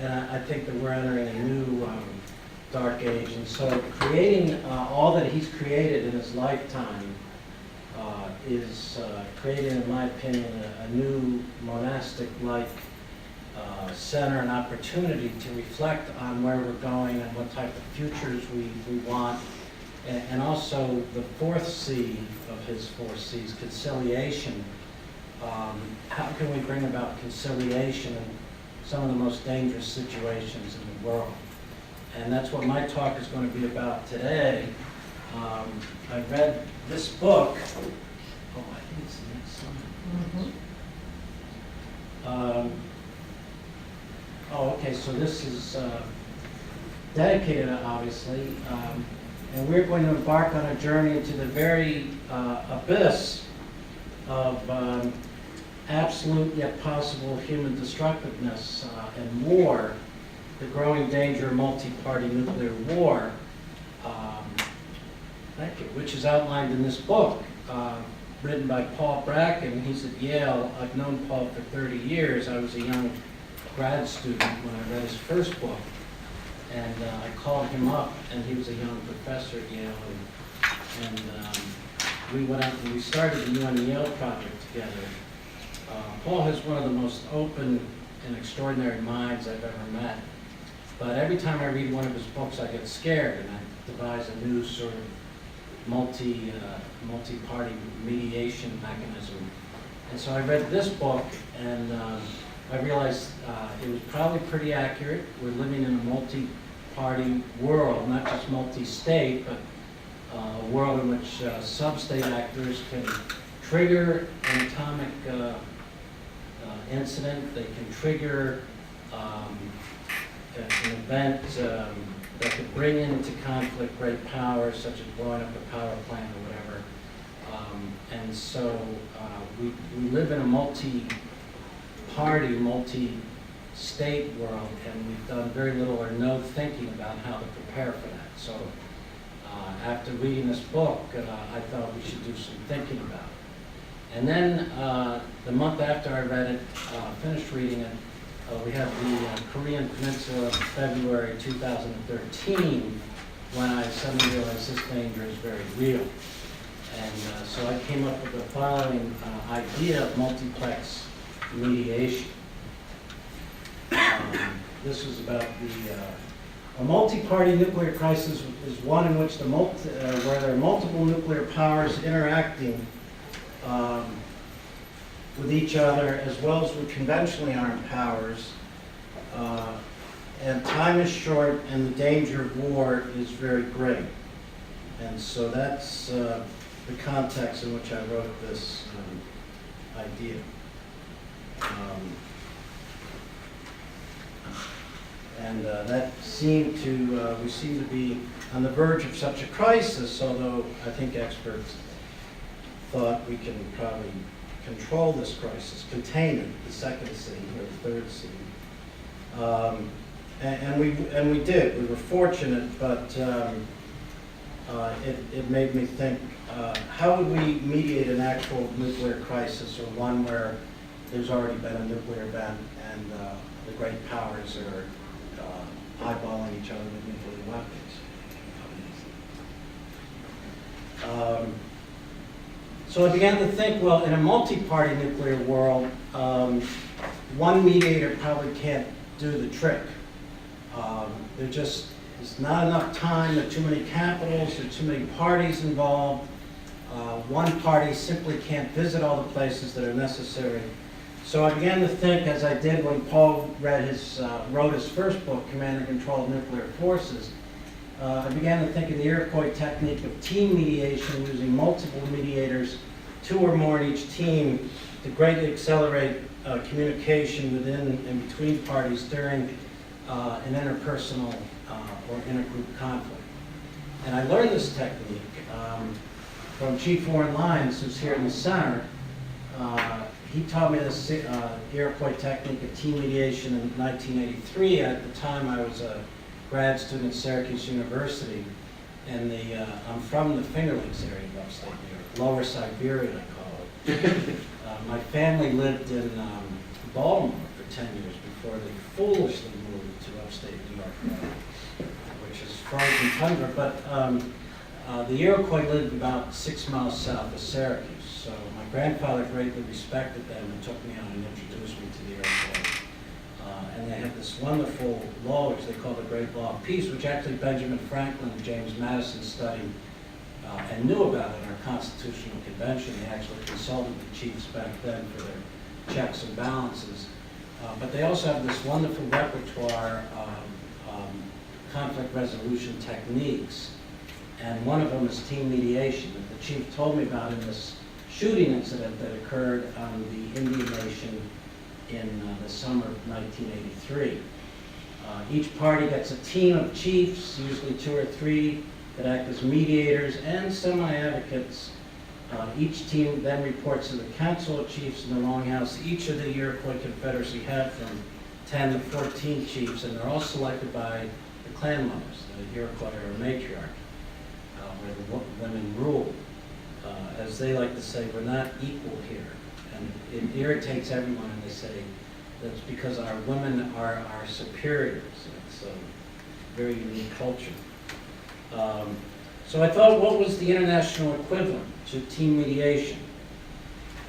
And I think that we're entering a new dark age, and so creating all that he's created in his lifetime is creating, in my opinion, a new monastic-like center and opportunity to reflect on where we're going and what type of futures we want. And also the fourth C of his four C's, conciliation. How can we bring about conciliation in some of the most dangerous situations in the world? And that's what my talk is going to be about today. I read this book. Oh, I think it's the next slide. Okay, so this is dedicated, obviously, and we're going to embark on a journey into the very abyss of absolute yet possible human destructiveness and war, the growing danger of multi-party nuclear war, which is outlined in this book, written by Paul Bracken. He's at Yale. I've known Paul for 30 years. I was a young grad student when I read his first book, and I called him up, and he was a young professor at Yale, and we went out and we started the UN Yale project together. Paul is one of the most open and extraordinary minds I've ever met, but every time I read one of his books I get scared, and I devise a new sort of multi-party mediation mechanism. And so I read this book, and I realized it was probably pretty accurate. We're living in a multi-party world, not just multi-state, but a world in which sub-state actors can trigger an atomic incident. They can trigger an event that could bring into conflict great powers, such as blowing up a power plant or whatever. And so we live in a multi-party, multi-state world, and we've done very little or no thinking about how to prepare for that. So after reading this book, I thought we should do some thinking about it. And then the month after I read it, finished reading it, we had the Korean Peninsula in February 2013, when I suddenly realized this danger is very real. And so I came up with the following idea of multiplex mediation. This was about a multi-party nuclear crisis is one in which where there are multiple nuclear powers interacting with each other, as well as with conventionally armed powers, and time is short and the danger of war is very great. And so that's the context in which I wrote this idea. And that seemed to, we seem to be on the verge of such a crisis, although I think experts thought we can probably control this crisis, contain it, the second C or the third C. And we did. We were fortunate, but it made me think, how would we mediate an actual nuclear crisis, or one where there's already been a nuclear event and the great powers are eyeballing each other with nuclear weapons? So I began to think, well, in a multi-party nuclear world, one mediator probably can't do the trick. There's not enough time, there are too many capitals, there are too many parties involved. One party simply can't visit all the places that are necessary. So I began to think, as I did when Paul wrote his first book, Command and Control of Nuclear Forces, I began to think of the Iroquois technique of team mediation, using multiple mediators, 2 or more in each team, to greatly accelerate communication within and between parties during an interpersonal or intergroup conflict. And I learned this technique from Chief Warren Lyons, who's here in the center. he taught me this Iroquois technique of team mediation in 1983. At the time, I was a grad student at Syracuse University, and I'm from the Finger Lakes area of upstate New York, Lower Siberia, I call it. My family lived in Baltimore for 10 years before they foolishly moved to upstate New York, which is frozen tundra. But the Iroquois lived about 6 miles south of Syracuse. So my grandfather greatly respected them and took me on and introduced me to the Iroquois. And they have this wonderful law, which they call the Great Law of Peace, which actually Benjamin Franklin and James Madison studied and knew about in our Constitutional Convention. They actually consulted the chiefs back then for their checks and balances. But they also have this wonderful repertoire of conflict resolution techniques. And one of them is team mediation that the chief told me about in this shooting incident that occurred on the Indian Nation in the summer of 1983. Each party gets a team of chiefs, usually 2 or 3, that act as mediators and semi-advocates. Each team then reports to the Council of Chiefs in the Longhouse. Each of the Iroquois Confederacy had from 10 to 14 chiefs, and they're all selected by the clan mothers, the Iroquois or matriarch, where the women rule. As they like to say, we're not equal here. And it irritates everyone, and they say that's because our women are our superiors. It's a very unique culture. So I thought, what was the international equivalent to team mediation?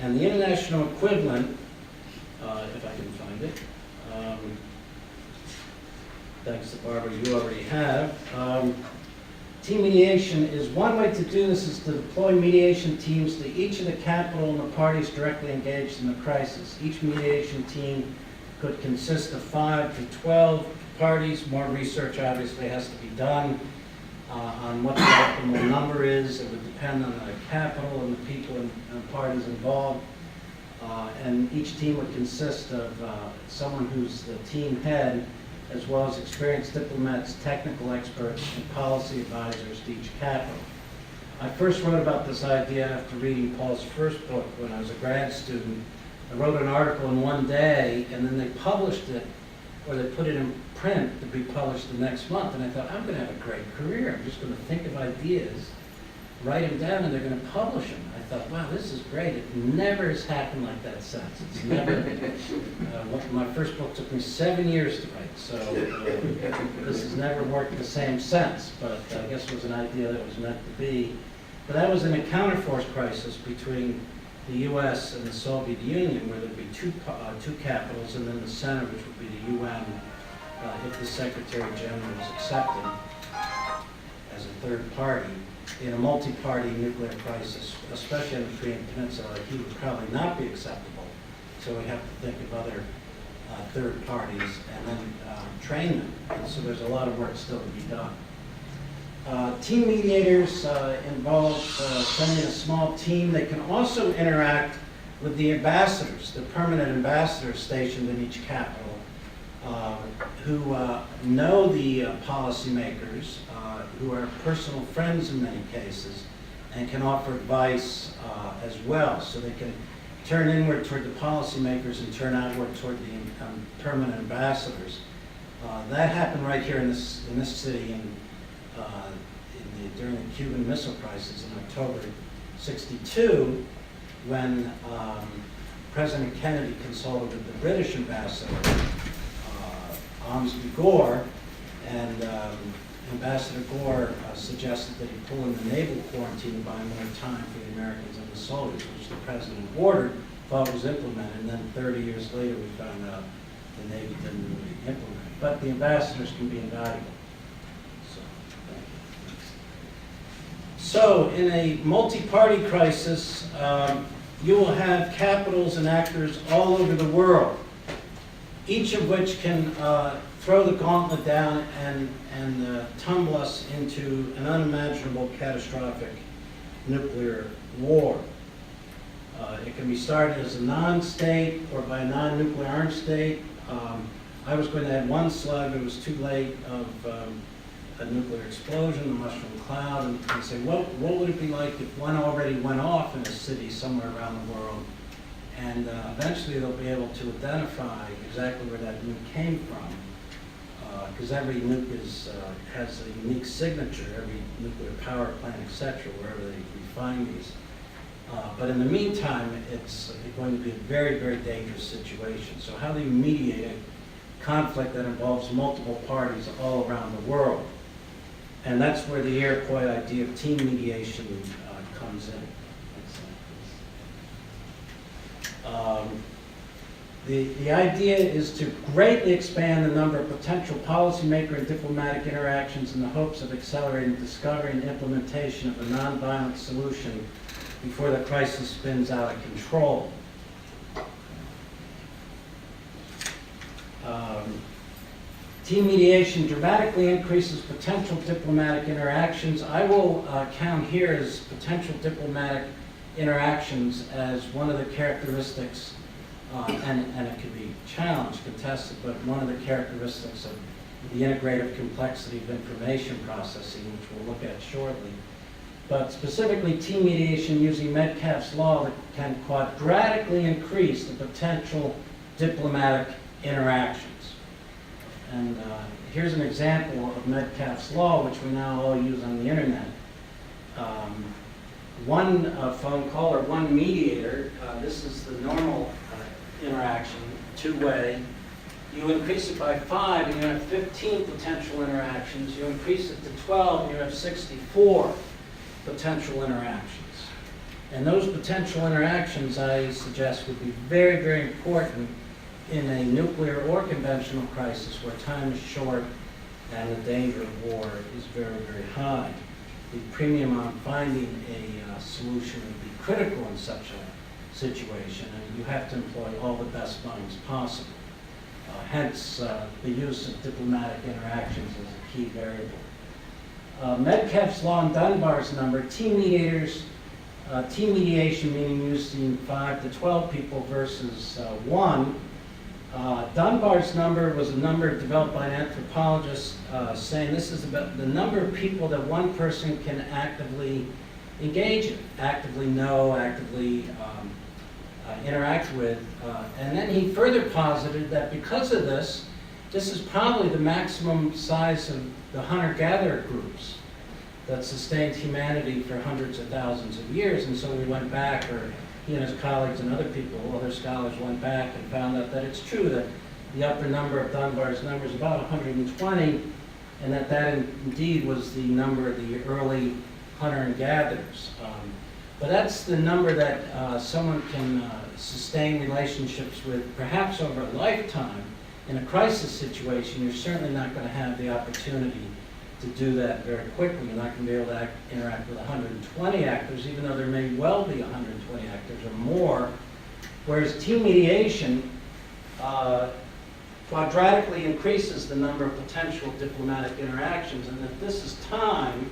And the international equivalent, if I can find it, thanks to Barbara, you already have. Team mediation is one way to do this is to deploy mediation teams to each of the capital and the parties directly engaged in the crisis. Each mediation team could consist of 5 to 12 parties. More research obviously has to be done on what the optimal number is. It would depend on the capital and the people and parties involved. And each team would consist of someone who's the team head, as well as experienced diplomats, technical experts, and policy advisors to each capital. I first wrote about this idea after reading Paul's first book when I was a grad student. I wrote an article in one day, and then they published it, or they put it in print to be published the next month. And I thought, I'm going to have a great career. I'm just going to think of ideas, write them down, and they're going to publish them. I thought, wow, this is great. It never has happened like that since. It's never. My first book took me 7 years to write, so this has never worked the same since. But I guess it was an idea that was meant to be. But that was in a counterforce crisis between the U.S. and the Soviet Union, where there'd be two capitals, and then the center, which would be the UN, if the Secretary General was accepted as a third party. In a multi-party nuclear crisis, especially in the Korean Peninsula, he would probably not be acceptable. So we have to think of other third parties and then train them. And so there's a lot of work still to be done. Team mediators involve sending a small team. They can also interact with the ambassadors, the permanent ambassadors stationed in each capital, who know the policymakers, who are personal friends in many cases, and can offer advice as well. So they can turn inward toward the policymakers and turn outward toward the permanent ambassadors. That happened right here in this city during the Cuban Missile Crisis in October '62, when President Kennedy consulted with the British ambassador, Amsby Gore, and Ambassador Gore suggested that he pull in the naval quarantine to buy more time for the Americans and the soldiers, which the president ordered, thought was implemented, and then 30 years later we found out the Navy didn't really implement it. But the ambassadors can be invaluable. So in a multi-party crisis, you will have capitals and actors all over the world, each of which can throw the gauntlet down and tumble us into an unimaginable catastrophic nuclear war. It can be started as a non-state or by a non-nuclear armed state. I was going to add one slug, it was too late, of a nuclear explosion, the mushroom cloud, and say, what would it be like if one already went off in a city somewhere around the world, And eventually they'll be able to identify exactly where that nuke came from, because every nuke has a unique signature, every nuclear power plant, etc., wherever they refine these. But in the meantime, it's going to be a very, very dangerous situation. So how do you mediate a conflict that involves multiple parties all around the world? And that's where the Iroquois idea of team mediation comes in. The idea is to greatly expand the number of potential policymaker and diplomatic interactions in the hopes of accelerating discovery and implementation of a nonviolent solution before the crisis spins out of control. Team mediation dramatically increases potential diplomatic interactions. I will count here as potential diplomatic interactions as one of the characteristics, and it can be challenged, contested, but one of the characteristics of the integrative complexity of information processing, which we'll look at shortly. But specifically, team mediation using Metcalfe's law that can quadratically increase the potential diplomatic interactions. And here's an example of Metcalfe's law, which we now all use on the internet. One phone call or one mediator, this is the normal interaction, two-way. You increase it by 5 and you have 15 potential interactions. You increase it to 12 and you have 64 potential interactions. And those potential interactions, I suggest, would be very, very important in a nuclear or conventional crisis where time is short and the danger of war is very, very high. The premium on finding a solution would be critical in such a situation, and you have to employ all the best minds possible. Hence, the use of diplomatic interactions is a key variable. Metcalfe's law and Dunbar's number, team mediation meaning using 5 to 12 people versus 1. Dunbar's number was a number developed by an anthropologist saying this is about the number of people that one person can actively engage in, actively know, actively interact with. And then he further posited that because of this, this is probably the maximum size of the hunter-gatherer groups that sustained humanity for hundreds of thousands of years. And so we went back, or he and his colleagues and other people, other scholars went back and found out that it's true that the upper number of Dunbar's number is about 120, and that indeed was the number of the early hunter and gatherers. But that's the number that someone can sustain relationships with perhaps over a lifetime. In a crisis situation, you're certainly not going to have the opportunity to do that very quickly. You're not going to be able to interact with 120 actors, even though there may well be 120 actors or more. Whereas team mediation quadratically increases the number of potential diplomatic interactions, and if this is time,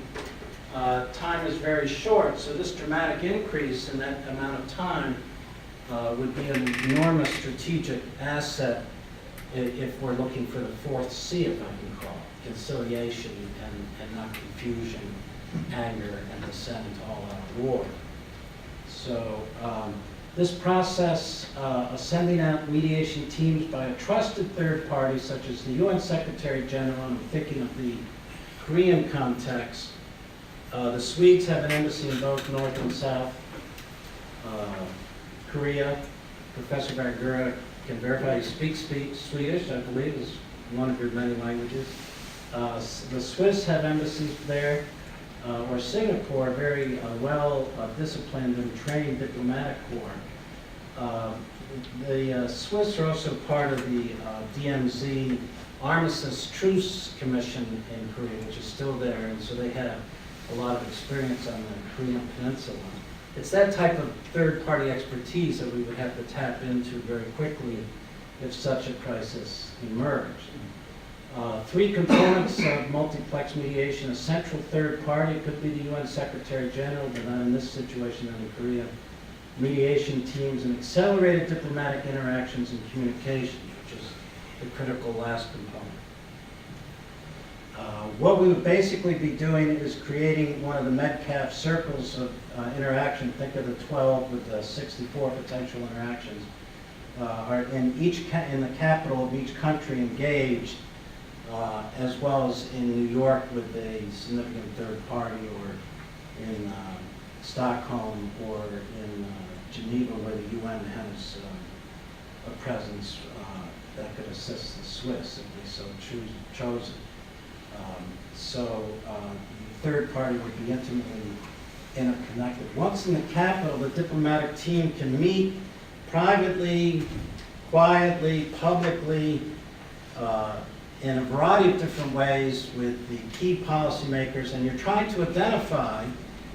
time is very short. So this dramatic increase in that amount of time would be an enormous strategic asset if we're looking for the fourth C, if I can call it, conciliation and not confusion, anger, and descent into all-out war. So this process of sending out mediation teams by a trusted third party, such as the UN Secretary General, and I'm thinking of the Korean context. The Swedes have an embassy in both North and South Korea. Professor Vergura can verify he speaks Swedish, I believe, is one of your many languages. The Swiss have embassies there, or Singapore, very well-disciplined and trained diplomatic corps. The Swiss are also part of the DMZ Armistice Truce Commission in Korea, which is still there, and so they have a lot of experience on the Korean Peninsula. It's that type of third-party expertise that we would have to tap into very quickly if such a crisis emerged. 3 components of multiplex mediation: a central third party, could be the UN Secretary General, but not in this situation in Korea. Mediation teams and accelerated diplomatic interactions and communications, which is the critical last component. What we would basically be doing is creating one of the Metcalfe circles of interaction. Think of the 12 with the 64 potential interactions. Are in the capital of each country engaged, as well as in New York with a significant third party, or in Stockholm, or in Geneva, where the UN has a presence that could assist the Swiss if they so chosen. So the third party would be intimately interconnected. Once in the capital, the diplomatic team can meet privately, quietly, publicly, in a variety of different ways with the key policymakers, and you're trying to identify,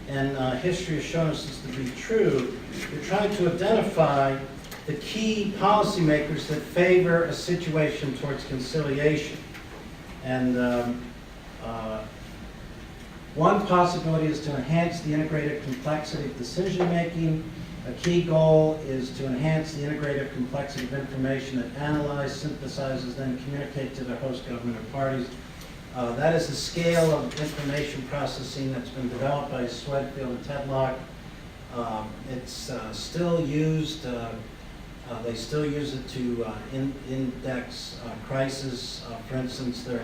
and history has shown us this to be true, you're trying to identify the key policymakers that favor a situation towards conciliation. And one possibility is to enhance the integrated complexity of decision-making. A key goal is to enhance the integrated complexity of information that analyzes, synthesizes, then communicate to the host government or parties. That is the scale of information processing that's been developed by Swedfield and Tedlock. It's still used, they still use it to index crisis. For instance, their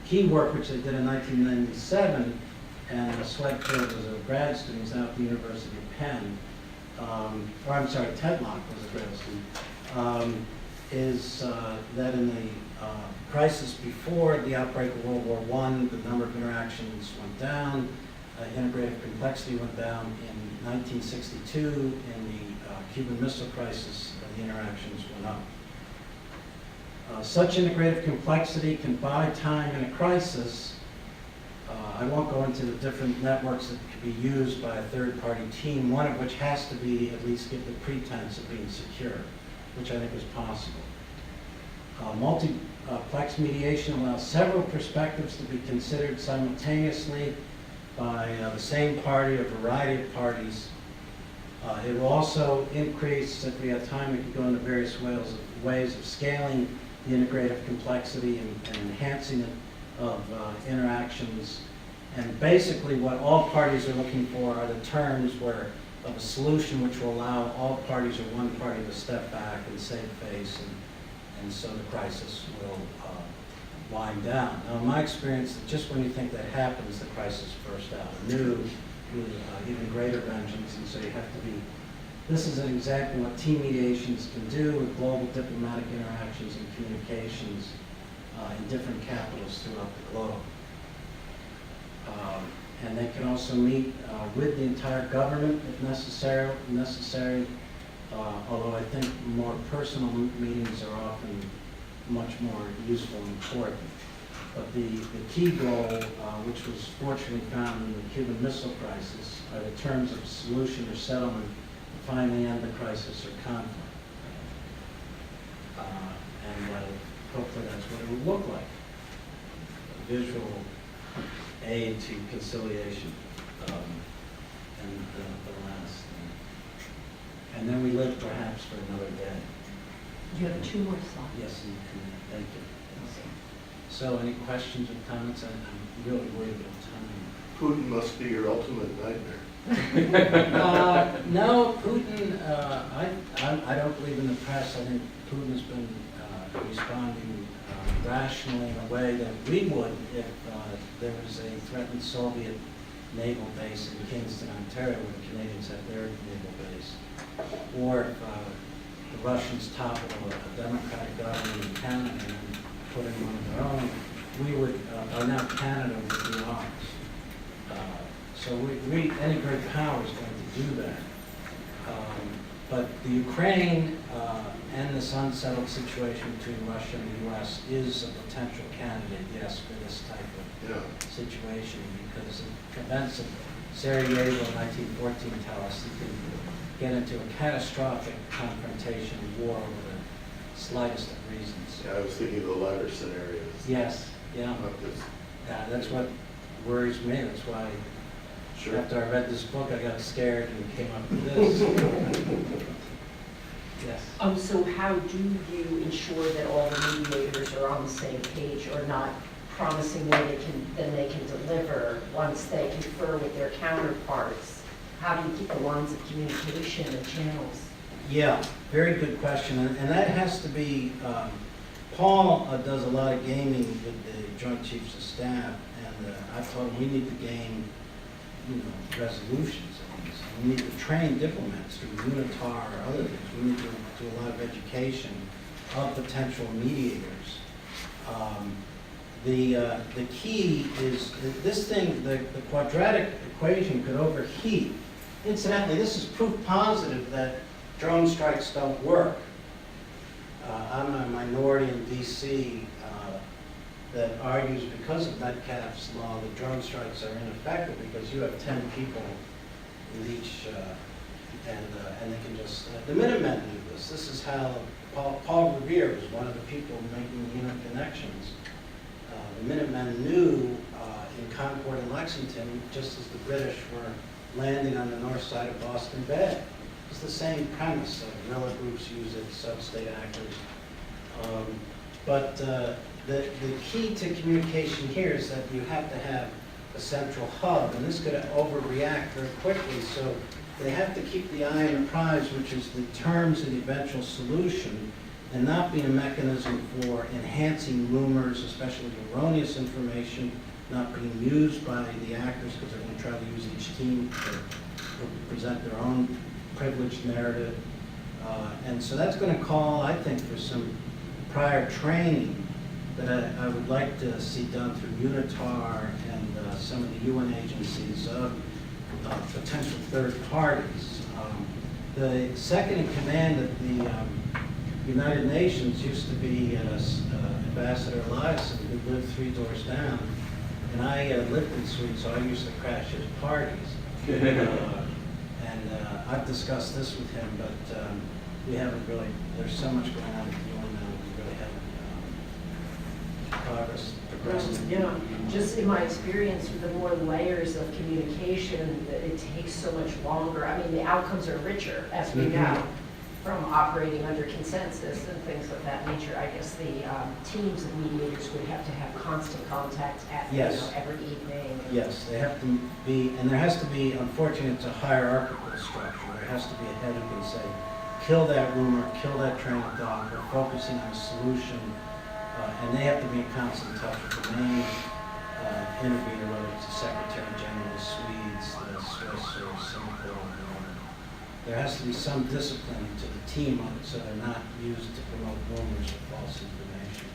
key work, which they did in 1997, and Swedfield was a grad student, he's now at the University of Penn, or I'm sorry, Tedlock was a grad student, is that in the crisis before the outbreak of World War I, the number of interactions went down, integrated complexity went down. In 1962, in the Cuban Missile Crisis, the interactions went up. Such integrated complexity can buy time in a crisis. I won't go into the different networks that could be used by a third-party team, one of which has to be, at least give the pretense of being secure, which I think is possible. Multiplex mediation allows several perspectives to be considered simultaneously by the same party or variety of parties. It will also increase, if we have time, we could go into various ways of scaling the integrative complexity and enhancing it of interactions. And basically what all parties are looking for are the terms of a solution which will allow all parties or one party to step back and save face, and so the crisis will wind down. Now, in my experience, just when you think that happens, the crisis bursts out anew with even greater vengeance, and so you have to be. This is an example of what team mediations can do with global diplomatic interactions and communications in different capitals throughout the globe. And they can also meet with the entire government if necessary, although I think more personal meetings are often much more useful and important. But the key goal, which was fortunately found in the Cuban Missile Crisis, are the terms of solution or settlement to finally end the crisis or conflict. And hopefully that's what it would look like. A visual aid to conciliation. And the last thing. And then we live perhaps for another day. You have 2 more slides. Yes, and thank you. So any questions or comments? I'm really worried about time. Putin must be your ultimate nightmare. No, Putin, I don't believe in the press. I think Putin has been responding rationally in a way that we would if there was a threatened Soviet naval base in Kingston, Ontario, where the Canadians have their naval base, or if the Russians toppled a democratic government in Canada and put in one of their own, we would, or now Canada would be ours. So any great power is going to do that. But the Ukraine and this unsettled situation between Russia and the U.S. is a potential candidate, yes, for this type of situation, because the events of Sarajevo in 1914 tell us you can get into a catastrophic confrontation war over the slightest of reasons. Yeah, I was thinking of the latter scenarios. Yes, yeah. Not this. Yeah, that's what worries me. That's why after I read this book, I got scared and came up with this. Yes. So how do you ensure that all the mediators are on the same page, or not promising way they can deliver once they confer with their counterparts? How do you keep the lines of communication and channels? Yeah, very good question, and that has to be, Paul does a lot of gaming with the Joint Chiefs of Staff, and I've told him we need to game, resolutions of these. We need to train diplomats through UNITAR or other things. We need to do a lot of education of potential mediators. The key is this thing, the quadratic equation could overheat. Incidentally, this is proof positive that drone strikes don't work. I'm a minority in DC that argues because of Metcalfe's law that drone strikes are ineffective because you have 10 people with each, and they can just, the Minutemen knew this. This is how Paul Revere was one of the people making the interconnections. The Minutemen knew in Concord and Lexington, just as the British were landing on the north side of Boston Bay. It's the same premise. Guerrilla groups use it, sub-state actors. But the key to communication here is that you have to have a central hub, and this could overreact very quickly. So they have to keep the eye on the prize, which is the terms of the eventual solution, and not be a mechanism for enhancing rumors, especially erroneous information, not being used by the actors because they're going to try to use each team to present their own privileged narrative. And so that's going to call, I think, for some prior training that I would like to see done through UNITAR and some of the UN agencies of potential third parties. The second in command at the United Nations used to be Ambassador Eliason, who lived 3 doors down. And I lived in Sweden, so I used to crash his parties. I've discussed this with him, but we haven't really, there's so much going on at the UN now, we really haven't progressed. Yeah, just in my experience with the more layers of communication, it takes so much longer. I mean, the outcomes are richer, as we know, from operating under consensus and things of that nature. I guess the teams of mediators would have to have constant contact at, every evening. Yes, they have to be, and there has to be, unfortunately, it's a hierarchical structure. There has to be a head who can say, kill that rumor, kill that train of thought, we're focusing on a solution, and they have to be in constant touch with the main intervener, whether it's the Secretary General, the Swedes, the Swiss, or Singapore. There has to be some discipline to the team on it so they're not used to promote rumors or false information.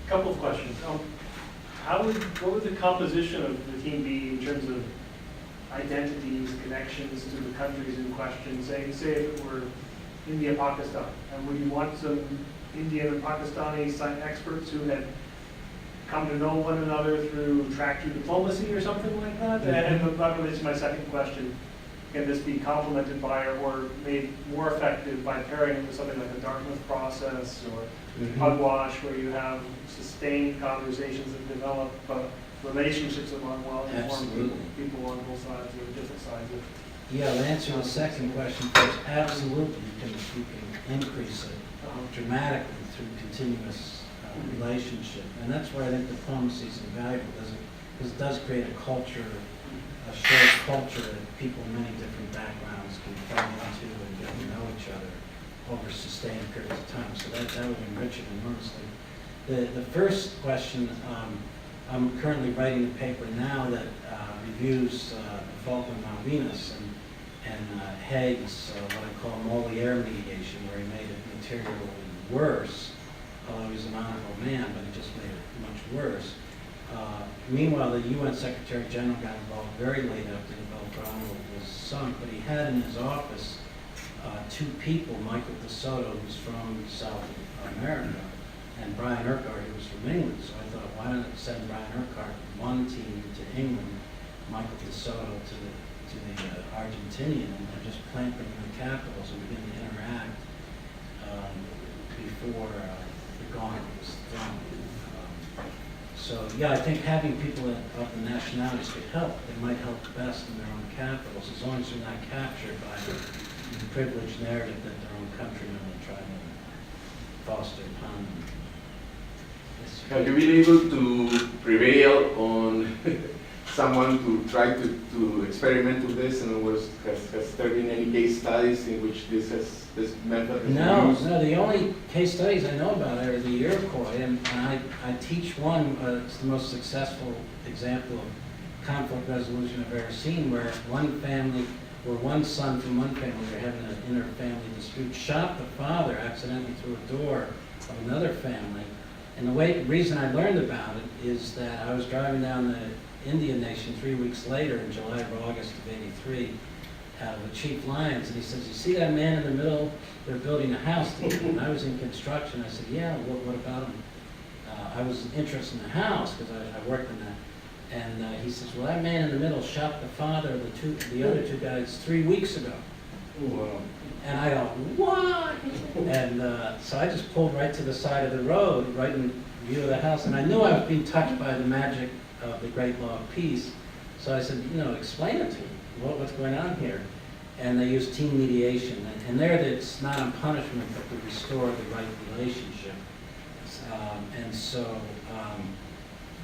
Couple of questions. What would the composition of the team be in terms of identities, connections to the countries in question? Say if it were India, Pakistan, and would you want some Indian and Pakistani experts who had come to know one another through track-through diplomacy or something like that? And that relates to my second question. Can this be complemented by or made more effective by pairing it with something like the Dartmouth process or Pugwash, where you have sustained conversations that develop relationships among well-informed people on both sides or different sides of it? Yeah, to answer the second question first, absolutely, you can increase it dramatically through continuous relationship. And that's why I think diplomacy is invaluable, because it does create a culture, a shared culture that people in many different backgrounds can fall into and get to know each other over sustained periods of time. So that would enrich it enormously. The first question, I'm currently writing a paper now that reviews Falkland Malvinas and Haig's what I call Moliere mediation, where he made it materially worse, although he was an honorable man, but he just made it much worse. Meanwhile, the UN Secretary General got involved very late after the Belgrano was sunk, but he had in his office 2 people, Michael De Soto, who's from South America, and Brian Urquhart, who was from England. So I thought, why not send Brian Urquhart one team to England, Michael De Soto to the Argentinian, and just plant them in the capitals and begin to interact before the gauntlet was thrown. So yeah, I think having people of the nationalities could help. They might help best in their own capitals, as long as they're not captured by the privileged narrative that their own countrymen will try to foster upon them. Have you been able to prevail on someone to try to experiment with this? In other words, has there been any case studies in which this method has been No, used? no, the only case studies I know about are the Iroquois, and I teach one, it's the most successful example of conflict resolution I've ever seen, where one family, where one son from one family, they're having an inter-family dispute, shot the father accidentally through a door of another family. And the reason I learned about it is that I was driving down the Indian Nation 3 weeks later in July or August of '83 with Chief Lyons, and he says, "You see that man in the middle? They're building a house together." And I was in construction. I said, "Yeah, what about him?" I was interested in the house because I worked in that. And he says, "Well, that man in the middle shot the father of the other two guys 3 weeks ago." Wow. And I go, "What?" And so I just pulled right to the side of the road, right in view of the house. And I knew I was being touched by the magic of the great law of peace. So I said, explain it to me. What's going on here? And they use team mediation. And there it's not on punishment, but to restore the right relationship. And so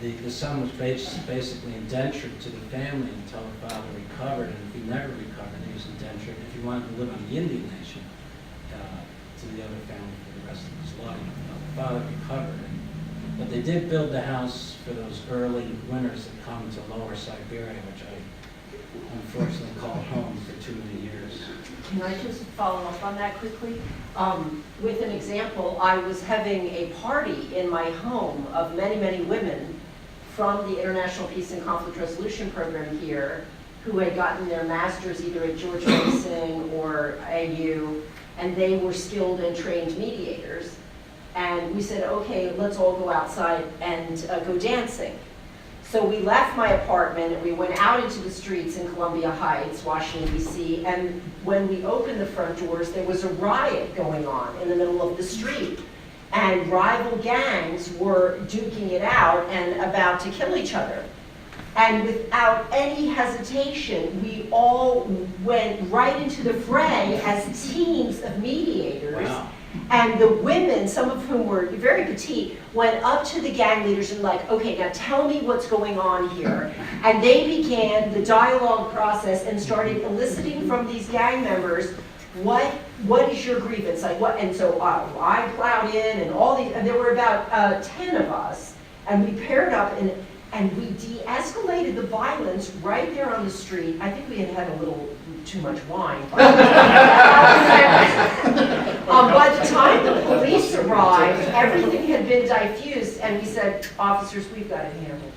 the son was basically indentured to the family until the father recovered. And if he never recovered, he was indentured if he wanted to live on the Indian Nation to the other family for the rest of his life. The father recovered. But they did build the house for those early winters that come to lower Siberia, which I unfortunately called home for too many years. Can I just follow up on that quickly? With an example, I was having a party in my home of many, many women from the International Peace and Conflict Resolution Program here who had gotten their masters either at George Mason or AU, and they were skilled and trained mediators. And we said, okay, let's all go outside and go dancing. So we left my apartment and we went out into the streets in Columbia Heights, Washington, D.C., and when we opened the front doors, there was a riot going on in the middle of the street. And rival gangs were duking it out and about to kill each other. And without any hesitation, we all went right into the fray as teams of mediators. Wow. And the women, some of whom were very petite, went up to the gang leaders and like, okay, now tell me what's going on here. And they began the dialogue process and started eliciting from these gang members, what is your grievance? Like what? And so I plowed in and all these, and there were about 10 of us, and we paired up and we de-escalated the violence right there on the street. I think we had had a little too much wine. By the time the police arrived, everything had been diffused, and we said, officers, we've got it handled.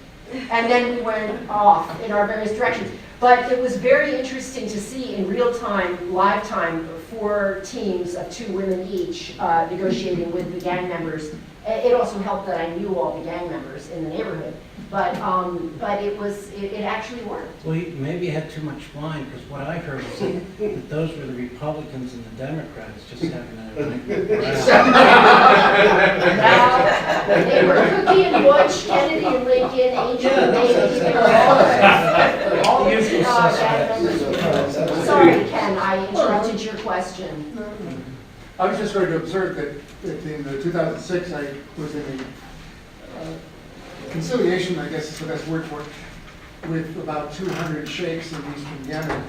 And then we went off in our various directions. But it was very interesting to see in real time, live time, 4 teams of 2 women each negotiating with the gang members. It also helped that I knew all the gang members in the neighborhood. But it actually worked. Well, maybe you had too much wine, because what I heard was that those were the Republicans and the Democrats just having a They were Cookie and Butch, Kennedy and Lincoln, Angel and Baby. They were all the usual gang members. Sorry, Ken, I interrupted your question. I was just going to observe that in 2006, I was in a conciliation, I guess is the best word for it, with about 200 sheikhs in eastern Yemen,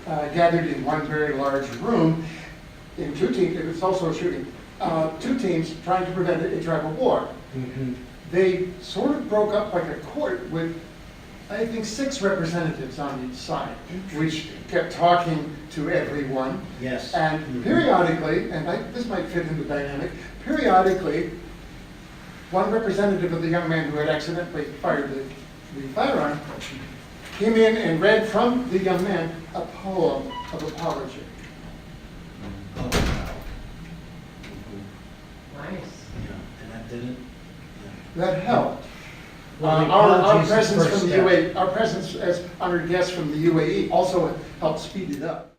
gathered in one very large room in 2 teams. It was also a shooting. 2 teams trying to prevent a tribal war. Mm-hmm. They sort of broke up like a court with, I think, 6 representatives on each side, which kept talking to everyone. Yes. And periodically, and this might fit in the dynamic, periodically, one representative of the young man who had accidentally fired the firearm came in and read from the young man a poem of apology. Oh, wow. Nice. Yeah, and that didn't? That helped. Well, Our apologies is the presence first from the step. UAE, our presence as honored guests from the UAE also helped speed it up.